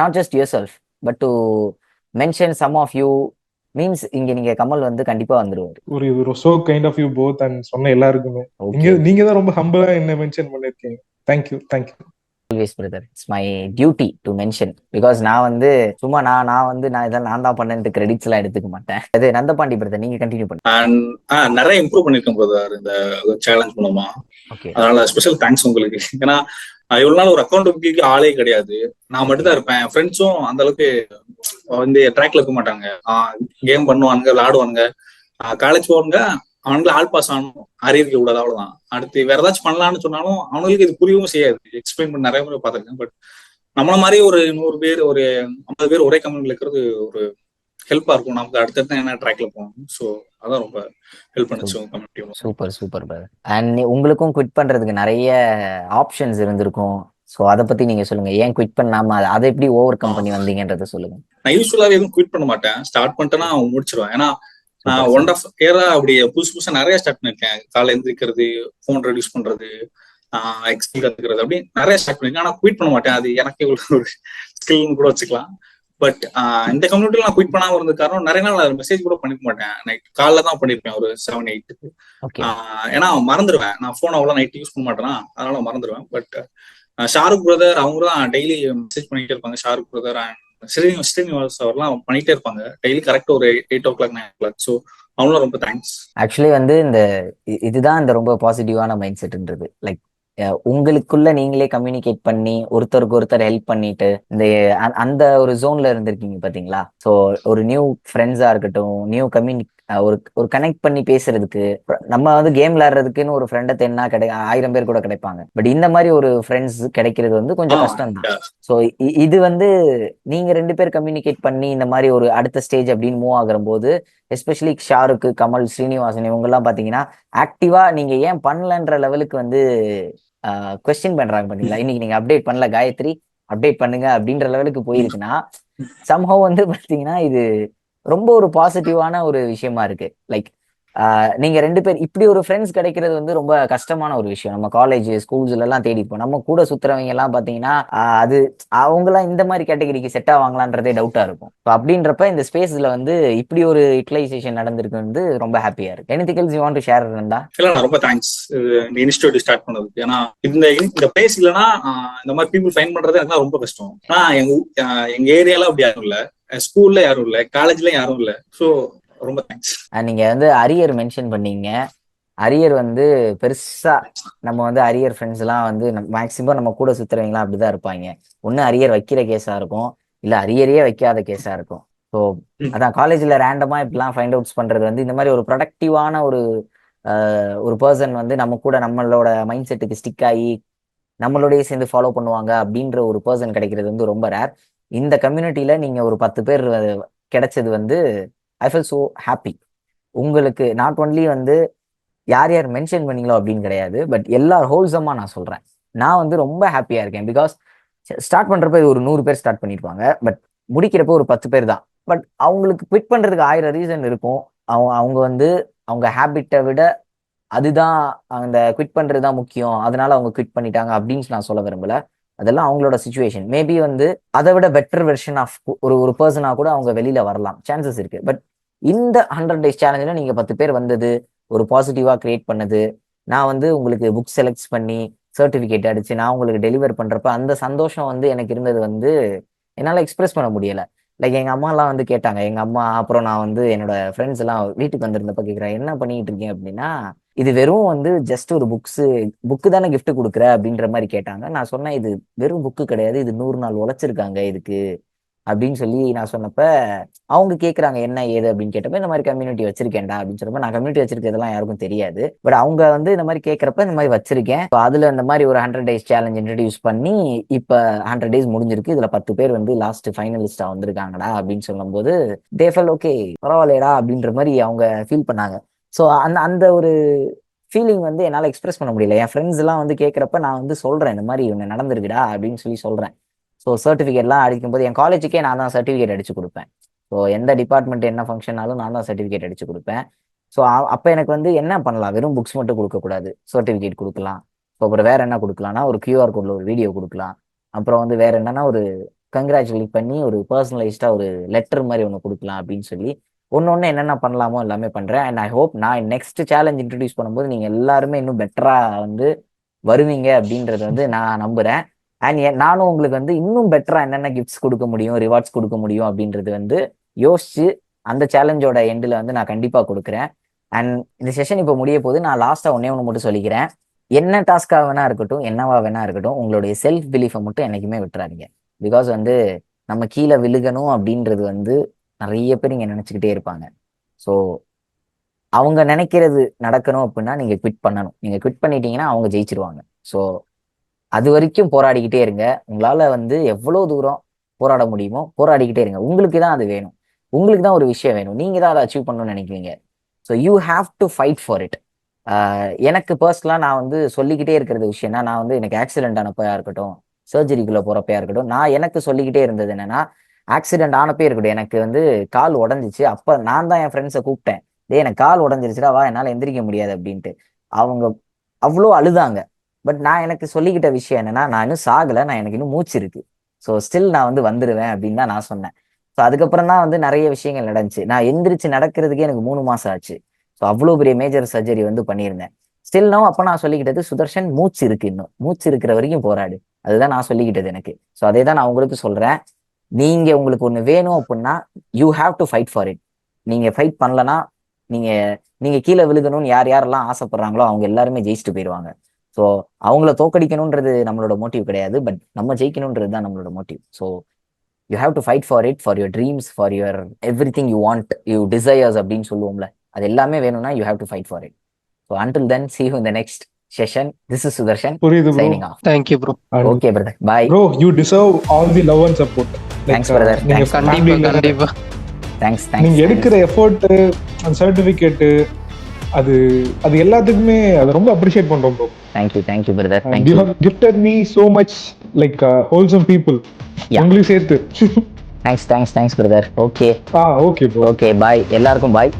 not just yourself but to mention some of you means இங்க நீங்க கமல் வந்து கண்டிப்பா வந்துருவாரு. ஒரு so kind of you both and சொன்ன எல்லாருக்குமே நீங்க தான் ரொம்ப ஹம்பிளா என்ன மென்ஷன் பண்ணிருக்கீங்க. Thank you. Always brother, it's my duty to mention. Because நான் வந்து சும்மா நான் வந்து இதெல்லாம் நான் தான் பண்ணேன்ட்டு கிரெடிட்ஸ் எல்லாம் எடுத்துக்க மாட்டேன். அது நந்தபாண்டி பிரதர், நீங்க கண்டினியூ பண்ணுங்க. நிறைய இம்ப்ரூவ் பண்ணிருக்கேன் பிரதர் இந்த சேலஞ்ச் மூலமா. அதனால ஸ்பெஷல் தேங்க்ஸ் உங்களுக்கு. ஏன்னா இவ்வளவு நாள் ஒரு அக்கௌண்ட் ஆளே கிடையாது, நான் மட்டும் தான் இருப்பேன். ஃப்ரெண்ட்ஸும் அந்த அளவுக்கு வந்து ட்ராக்ல இருக்க மாட்டாங்க. கேம் பண்ணுவானுங்க, விளையாடுவானுங்க, காலேஜ் போவானுங்க. அவனுக்கு ஆல் பாஸ் ஆகணும், அறிவிக்க கூடாது, அவ்வளவுதான். அடுத்து வேற ஏதாச்சும் பண்ணலாம்னு சொன்னாலும் அவனுக்கு இது புரியவும் செய்யாது. எக்ஸ்பிளைன் பண்ண நிறைய பேர் பார்த்திருக்கேன். பட் நம்மள மாதிரி ஒரு 100 பேர், ஒரு 50 பேர் ஒரே கம்யூனிட்டில இருக்கிறது ஒரு ஹெல்ப்பா இருக்கும். நமக்கு அடுத்தடுத்து என்ன ட்ராக்ல போகணும். ஸோ அதான் ரொம்ப ஹெல்ப் பண்ணுச்சு கம்யூனிட்டி. Super brother. அண்ட் உங்களுக்கும் குவிட் பண்றதுக்கு நிறைய ஆப்ஷன்ஸ் இருந்திருக்கும். ஸோ அதை பத்தி நீங்க சொல்லுங்க. ஏன் குவிட் பண்ணாம அதை எப்படி ஓவர் கம் பண்ணி வந்தீங்கன்றத சொல்லுங்க. நான் யூஸ்வலாவே எதுவும் குவிட் பண்ண மாட்டேன். ஸ்டார்ட் பண்ணிட்டேன்னா முடிச்சிருவேன். ஏன்னா நான் 1.5 year அப்படி புதுசா நிறைய ஸ்டார்ட் பண்ணிருக்கேன். காலை எந்திரிக்கிறது, போன் ரெடியூஸ் பண்றது, எக்ஸ்பிள் கத்துக்கிறது, அப்படி நிறைய ஸ்டார்ட் பண்ணிருக்கேன். ஆனா குவிட் பண்ண மாட்டேன். அது எனக்கு ஒரு ஸ்கில்னு கூட வச்சுக்கலாம். பட் இந்த கம்யூனிட்டில நான் குவிட் பண்ணாம இருந்த காரணம், நிறைய நாள் மெசேஜ் கூட பண்ணிக்க மாட்டேன். நைட் காலைல தான் பண்ணிருப்பேன் ஒரு 7-8. ஏன்னா மறந்துடுவேன். நான் போன் அவ்வளவு நைட் யூஸ் பண்ண மாட்டேன்னா, அதனால மறந்துடுவேன். பட் ஷாருக் பிரதர் அவங்க தான் டெய்லி மெசேஜ் பண்ணிட்டே இருப்பாங்க. ஷாருக் பிரதர் அண்ட் ஸ்ரீனிவாஸ் அவர்லாம் பண்ணிட்டே இருப்பாங்க டெய்லி கரெக்டா ஒரு 8 o'clock 9 o'clock. ஸோ அவங்களும் ரொம்ப தேங்க்ஸ். ஆக்சுவலி வந்து இதுதான் இந்த ரொம்ப பாசிட்டிவான மைண்ட் செட்ன்றது. லைக் உங்களுக்குள்ள நீங்களே கம்யூனிகேட் பண்ணி ஒருத்தருக்கு ஒருத்தர் ஹெல்ப் பண்ணிட்டு இந்த அந்த ஒரு ஜோன்ல இருந்திருக்கீங்க பாத்தீங்களா. ஸோ ஒரு நியூ ஃப்ரெண்ட்ஸா இருக்கட்டும், நியூ ஒரு கனெக்ட் பண்ணி பேசுறதுக்கு, நம்ம வந்து கேம் விளையாடுறதுக்குன்னு ஒரு ஃப்ரெண்டை தேன்னா 1000 பேர் கூட கிடைப்பாங்க. பட் இந்த மாதிரி ஒரு ஃப்ரெண்ட்ஸ் கிடைக்கிறது வந்து கொஞ்சம் கஷ்டம் தான். ஸோ இது வந்து நீங்க 2 பேர் கம்யூனிகேட் பண்ணி இந்த மாதிரி ஒரு அடுத்த ஸ்டேஜ் அப்படின்னு மூவ் ஆகுற போது, எஸ்பெஷலி ஷாருக்கு, கமல், ஸ்ரீனிவாசன் இவங்க எல்லாம் பாத்தீங்கன்னா ஆக்டிவா நீங்க ஏன் பண்ணலன்ற லெவலுக்கு வந்து கொஸ்டின் பண்றாங்க பாத்தீங்களா. இன்னைக்கு நீங்க அப்டேட் பண்ணல, காயத்ரி அப்டேட் பண்ணுங்க அப்படின்ற லெவலுக்கு போயிருக்குன்னா, சம்ஹவ் வந்து பாத்தீங்கன்னா இது ரொம்ப ஒரு பாசிட்டிவான ஒரு விஷயமா இருக்கு. லைக் நீங்க 2 பேர் இப்படி ஒரு ஃப்ரெண்ட்ஸ் கிடைக்கிறது வந்து ரொம்ப கஷ்டமான ஒரு விஷயம். நம்ம காலேஜ் ஸ்கூல்ஸ்ல எல்லாம் தேடிப்போம். நம்ம கூட சுத்துறவங்க எல்லாம் பாத்தீங்கன்னா அது அவங்க எல்லாம் இந்த மாதிரி கேட்டகரிக்கு செட் ஆவாங்களான்றதே டவுட்டா இருக்கும். அப்படின்றப்ப இந்த ஸ்பேஸ்ல வந்து இப்படி ஒரு யூட்டிலைசேஷன் நடந்திருக்கு வந்து ரொம்ப ஹாப்பியா இருக்கு. Anything else you want to share இருந்தா? இல்ல, ரொம்ப தேங்க்ஸ் இந்த இன்ஸ்டிடியூட் ஸ்டார்ட் பண்ணதுக்கு. ஏன்னா இந்த பிளேஸ் இல்லைன்னா இந்த மாதிரி பீப்புள் ஃபைண்ட் பண்றது எனக்கு ரொம்ப கஷ்டம். ஆனா எங்க ஏரியால அப்படி யாரும் இல்ல, ஸ்கூல்ல யாரும் இல்ல, காலேஜ்ல யாரும் இல்ல. ஸோ ரொம்ப தேங்க்ஸ். நீங்க வந்து அரியர் மென்ஷன் பண்ணீங்க. அரியர் வந்து பெருசா நம்ம வந்து அரியர் ஃப்ரெண்ட்ஸ் எல்லாம் வந்து மேக்சிமம் நம்ம கூட சுத்துறவங்களாம் அப்படிதான் இருப்பாங்க. ஒண்ணு அரியர் வைக்கிற கேஸா இருக்கும், இல்ல அரியரையே வைக்காத கேஸா இருக்கும். ஸோ அதான் காலேஜ்ல ரேண்டமா இப்படிலாம் ஃபைண்ட் அவுட்ஸ் பண்றது வந்து இந்த மாதிரி ஒரு ப்ரொடக்டிவான ஒரு பர்சன் வந்து நம்ம கூட நம்மளோட மைண்ட் செட்டுக்கு ஸ்டிக் ஆகி நம்மளோடய சேர்ந்து ஃபாலோ பண்ணுவாங்க அப்படின்ற ஒரு பர்சன் கிடைக்கிறது வந்து ரொம்ப ரேர். இந்த கம்யூனிட்டியில நீங்க ஒரு 10 பேர் கிடைச்சது வந்து ஐ ஃபீல் ஸோ ஹாப்பி. உங்களுக்கு நாட் ஒன்லி வந்து யார் யார் மென்ஷன் பண்ணீங்களோ அப்படின்னு கிடையாது, பட் எல்லா ஹோல்சமா நான் சொல்றேன். நான் வந்து ரொம்ப ஹாப்பியா இருக்கேன். பிகாஸ் ஸ்டார்ட் பண்றப்ப இது ஒரு 100 பேர் ஸ்டார்ட் பண்ணிருப்பாங்க. பட் முடிக்கிறப்போ ஒரு 10 பேர் தான். பட் அவங்களுக்கு குவிட் பண்றதுக்கு 1000 ரீசன் இருக்கும். அவங்க வந்து அவங்க ஹேபிட்டை விட அதுதான் அந்த குவிட் பண்றது தான் முக்கியம், அதனால அவங்க குவிட் பண்ணிட்டாங்க அப்படின்னு நான் சொல்ல விரும்பல. அதெல்லாம் அவங்களோட சுச்சுவேஷன். மேபி வந்து அதை விட பெட்டர் வெர்ஷன் ஆஃப் ஒரு பர்சனா கூட அவங்க வெளியில வரலாம், சான்சஸ் இருக்கு. பட் இந்த 100 days சேலஞ்சில் நீங்க 10 பேர் வந்தது ஒரு பாசிட்டிவா கிரியேட் பண்ணது, நான் வந்து உங்களுக்கு புக் செலக்ட் பண்ணி சர்டிபிகேட் அடிச்சு நான் உங்களுக்கு டெலிவர் பண்றப்ப அந்த சந்தோஷம் வந்து எனக்கு இருந்தது வந்து என்னால எக்ஸ்பிரஸ் பண்ண முடியல. லைக் எங்க அம்மா எல்லாம் வந்து கேட்டாங்க, எங்க அம்மா அப்புறம் நான் வந்து என்னோட ஃப்ரெண்ட்ஸ் எல்லாம் வீட்டுக்கு வந்திருந்தப்ப கேட்கிறேன், என்ன பண்ணிட்டு இருக்கேன் அப்படின்னா, இது வெறும் வந்து ஜஸ்ட் ஒரு புக்கு தானே gift கொடுக்குற அப்படின்ற மாதிரி கேட்டாங்க. நான் சொன்னேன், இது வெறும் புக்கு கிடையாது, இது 100 நாள் உழைச்சிருக்காங்க இதுக்கு அப்படின்னு சொல்லி நான் சொன்னப்ப அவங்க கேட்குறாங்க என்ன ஏது அப்படின்னு கேட்டப்ப இந்த மாதிரி கம்யூனிட்டி வச்சிருக்கேன்டா அப்படின்னு சொன்னப்ப, நான் கம்யூனிட்டி வச்சிருக்கிறதெல்லாம் யாருக்கும் தெரியாது. பட் அவங்க வந்து இந்த மாதிரி கேட்கறப்ப இந்த மாதிரி வச்சிருக்கேன். அதுல இந்த மாதிரி ஒரு 100 days சேலஞ்ச் இன்ட்ரடியூஸ் பண்ணி இப்ப 100 days முடிஞ்சிருக்கு. இதுல 10 பேர் வந்து லாஸ்ட் ஃபைனலிஸ்டா வந்திருக்காங்கடா அப்படின்னு சொல்லும்போது தே ஃபெல் ஓகே பரவாயில்லையடா அப்படின்ற மாதிரி அவங்க ஃபீல் பண்ணாங்க. ஸோ அந்த ஒரு ஃபீலிங் வந்து என்னால் எக்ஸ்பிரஸ் பண்ண முடியல. என் ஃப்ரெண்ட்ஸ் எல்லாம் வந்து கேட்குறப்ப நான் வந்து சொல்றேன், இந்த மாதிரி ஒன்று நடந்திருக்குடா அப்படின்னு சொல்லி சொல்றேன். ஸோ சர்டிஃபிகேட்லாம் அடிக்கும்போது என் காலேஜுக்கே நான் தான் சர்டிஃபிகேட் அடிச்சு கொடுப்பேன். ஸோ எந்த டிபார்ட்மெண்ட் என்ன ஃபங்க்ஷனாலும் நான் தான் சர்டிஃபிகேட் அடிச்சு கொடுப்பேன். ஸோ அப்போ எனக்கு வந்து என்ன பண்ணலாம், வெறும் புக்ஸ் மட்டும் கொடுக்கக்கூடாது, சர்டிஃபிகேட் கொடுக்கலாம். ஸோ அப்புறம் வேற என்ன கொடுக்கலாம்னா ஒரு QR கோடில் ஒரு வீடியோ கொடுக்கலாம். அப்புறம் வந்து வேற என்னன்னா ஒரு கங்க்ராச்சுலேட் பண்ணி ஒரு பர்சனலைஸ்டா ஒரு லெட்டர் மாதிரி ஒன்று கொடுக்கலாம் அப்படின்னு சொல்லி ஒன்று என்னென்ன பண்ணலாமோ எல்லாமே பண்றேன். அண்ட் ஐ ஹோப் நான் நெக்ஸ்ட் சேலஞ்ச் இன்ட்ரடியூஸ் பண்ணும்போது நீங்க எல்லாருமே இன்னும் பெட்டரா வந்து வருவீங்க அப்படின்றது வந்து நான் நம்புறேன். அண்ட் நானும் உங்களுக்கு வந்து இன்னும் பெட்டரா என்னென்ன கிஃப்ட்ஸ் கொடுக்க முடியும், ரிவார்ட்ஸ் கொடுக்க முடியும் அப்படின்றது வந்து யோசிச்சு அந்த சேலஞ்சோட எண்டில் வந்து நான் கண்டிப்பா கொடுக்குறேன். அண்ட் இந்த செஷன் இப்போ முடிய போது நான் லாஸ்டா ஒன்னே ஒன்று மட்டும் சொல்லிக்கிறேன், என்ன டாஸ்கா வேணா இருக்கட்டும், என்னவா வேணா இருக்கட்டும், உங்களுடைய செல்ஃப் பிலீஃபை மட்டும் என்னைக்குமே விட்டுறாதீங்க. பிகாஸ் வந்து நம்ம கீழே விழுகணும் அப்படின்றது வந்து நிறைய பேர் இங்க நினைச்சுக்கிட்டே இருப்பாங்க. ஸோ அவங்க நினைக்கிறது நடக்கணும் அப்படின்னா நீங்க குவிட் பண்ணணும். நீங்க குவிட் பண்ணிட்டீங்கன்னா அவங்க ஜெயிச்சிருவாங்க. ஸோ அது வரைக்கும் போராடிக்கிட்டே இருங்க. உங்களால வந்து எவ்வளவு தூரம் போராட முடியுமோ போராடிக்கிட்டே இருங்க. உங்களுக்கு தான் அது வேணும், உங்களுக்கு தான் ஒரு விஷயம் வேணும், நீங்க தான் அதை அச்சீவ் பண்ணணும்னு நினைக்கிறீங்க. So you have to fight for it. எனக்கு பர்சனலா நான் வந்து சொல்லிக்கிட்டே இருக்கிறது விஷயம்னா, நான் வந்து எனக்கு ஆக்சிடென்ட் ஆனப்பையா இருக்கட்டும், சர்ஜரிக்குள்ள போறப்பையா இருக்கட்டும், நான் எனக்கு சொல்லிக்கிட்டே இருந்தது என்னன்னா, ஆக்சிடென்ட் ஆனப்பே இருக்கட்டும், எனக்கு வந்து கால் உடஞ்சிச்சு, அப்ப நான் தான் என் ஃப்ரெண்ட்ஸை கூப்பிட்டேன், எனக்கு கால் உடஞ்சிருச்சுடா வா என்னால எந்திரிக்க முடியாது அப்படின்ட்டு. அவங்க அவ்வளோ அழுதாங்க. பட் நான் எனக்கு சொல்லிக்கிட்ட விஷயம் என்னன்னா, நான் இன்னும் சாகலை, நான் எனக்கு இன்னும் மூச்சு இருக்கு, ஸோ ஸ்டில் நான் வந்து வந்துடுவேன் அப்படின்னு தான் நான் சொன்னேன். ஸோ அதுக்கப்புறம் தான் வந்து நிறைய விஷயங்கள் நடந்துச்சு. நான் எந்திரிச்சு நடக்கிறதுக்கே எனக்கு 3 மாசம் ஆச்சு. ஸோ அவ்வளோ பெரிய மேஜர் சர்ஜரி வந்து பண்ணியிருந்தேன். ஸ்டில் நோ அப்போ நான் சொல்லிக்கிட்டது, சுதர்ஷன் மூச்சு இருக்கு, இன்னும் மூச்சு இருக்கிற வரைக்கும் போராடு, அதுதான் நான் சொல்லிக்கிட்டது எனக்கு. ஸோ அதே தான் நான் உங்களுக்கு சொல்றேன். நீங்க உங்களுக்கு ஒண்ணு வேணும் அப்படின்னா you have to fight for it. நீங்க ஃபைட் பண்ணலன்னா நீங்க கீழே விழுகணும்னு யாரெல்லாம் ஆசைப்படுறாங்களோ அவங்க எல்லாருமே ஜெயிச்சுட்டு போயிடுவாங்க. ஸோ அவங்கள தோக்கடிக்கணும்ன்றது நம்மளோட மோட்டிவ் கிடையாது, பட் நம்ம ஜெயிக்கணும்ன்றது தான் நம்மளோட motive. So you have to fight for it, for your dreams, for your every thing you want, you desires அப்படின்னு சொல்லுவோம்ல, அது எல்லாமே வேணும்னா you have to fight for it. So until then, see you in the next session. This is Sudarshan signing off. Thank you bro. Okay brother, bye bro. You deserve all the love and support. Thanks brother. கண்டிப்பா thanks. நீங்க எடுக்கிற effort அந்த certificate அது எல்லாத்துக்குமே அது ரொம்ப appreciate பண்றோம் bro. Thank you brother. Thank you have gifted me so much like wholesome people. உங்களுக்கு சேர்த்து thanks brother. Okay okay bro. Okay, bye எல்லாருக்கும் bye.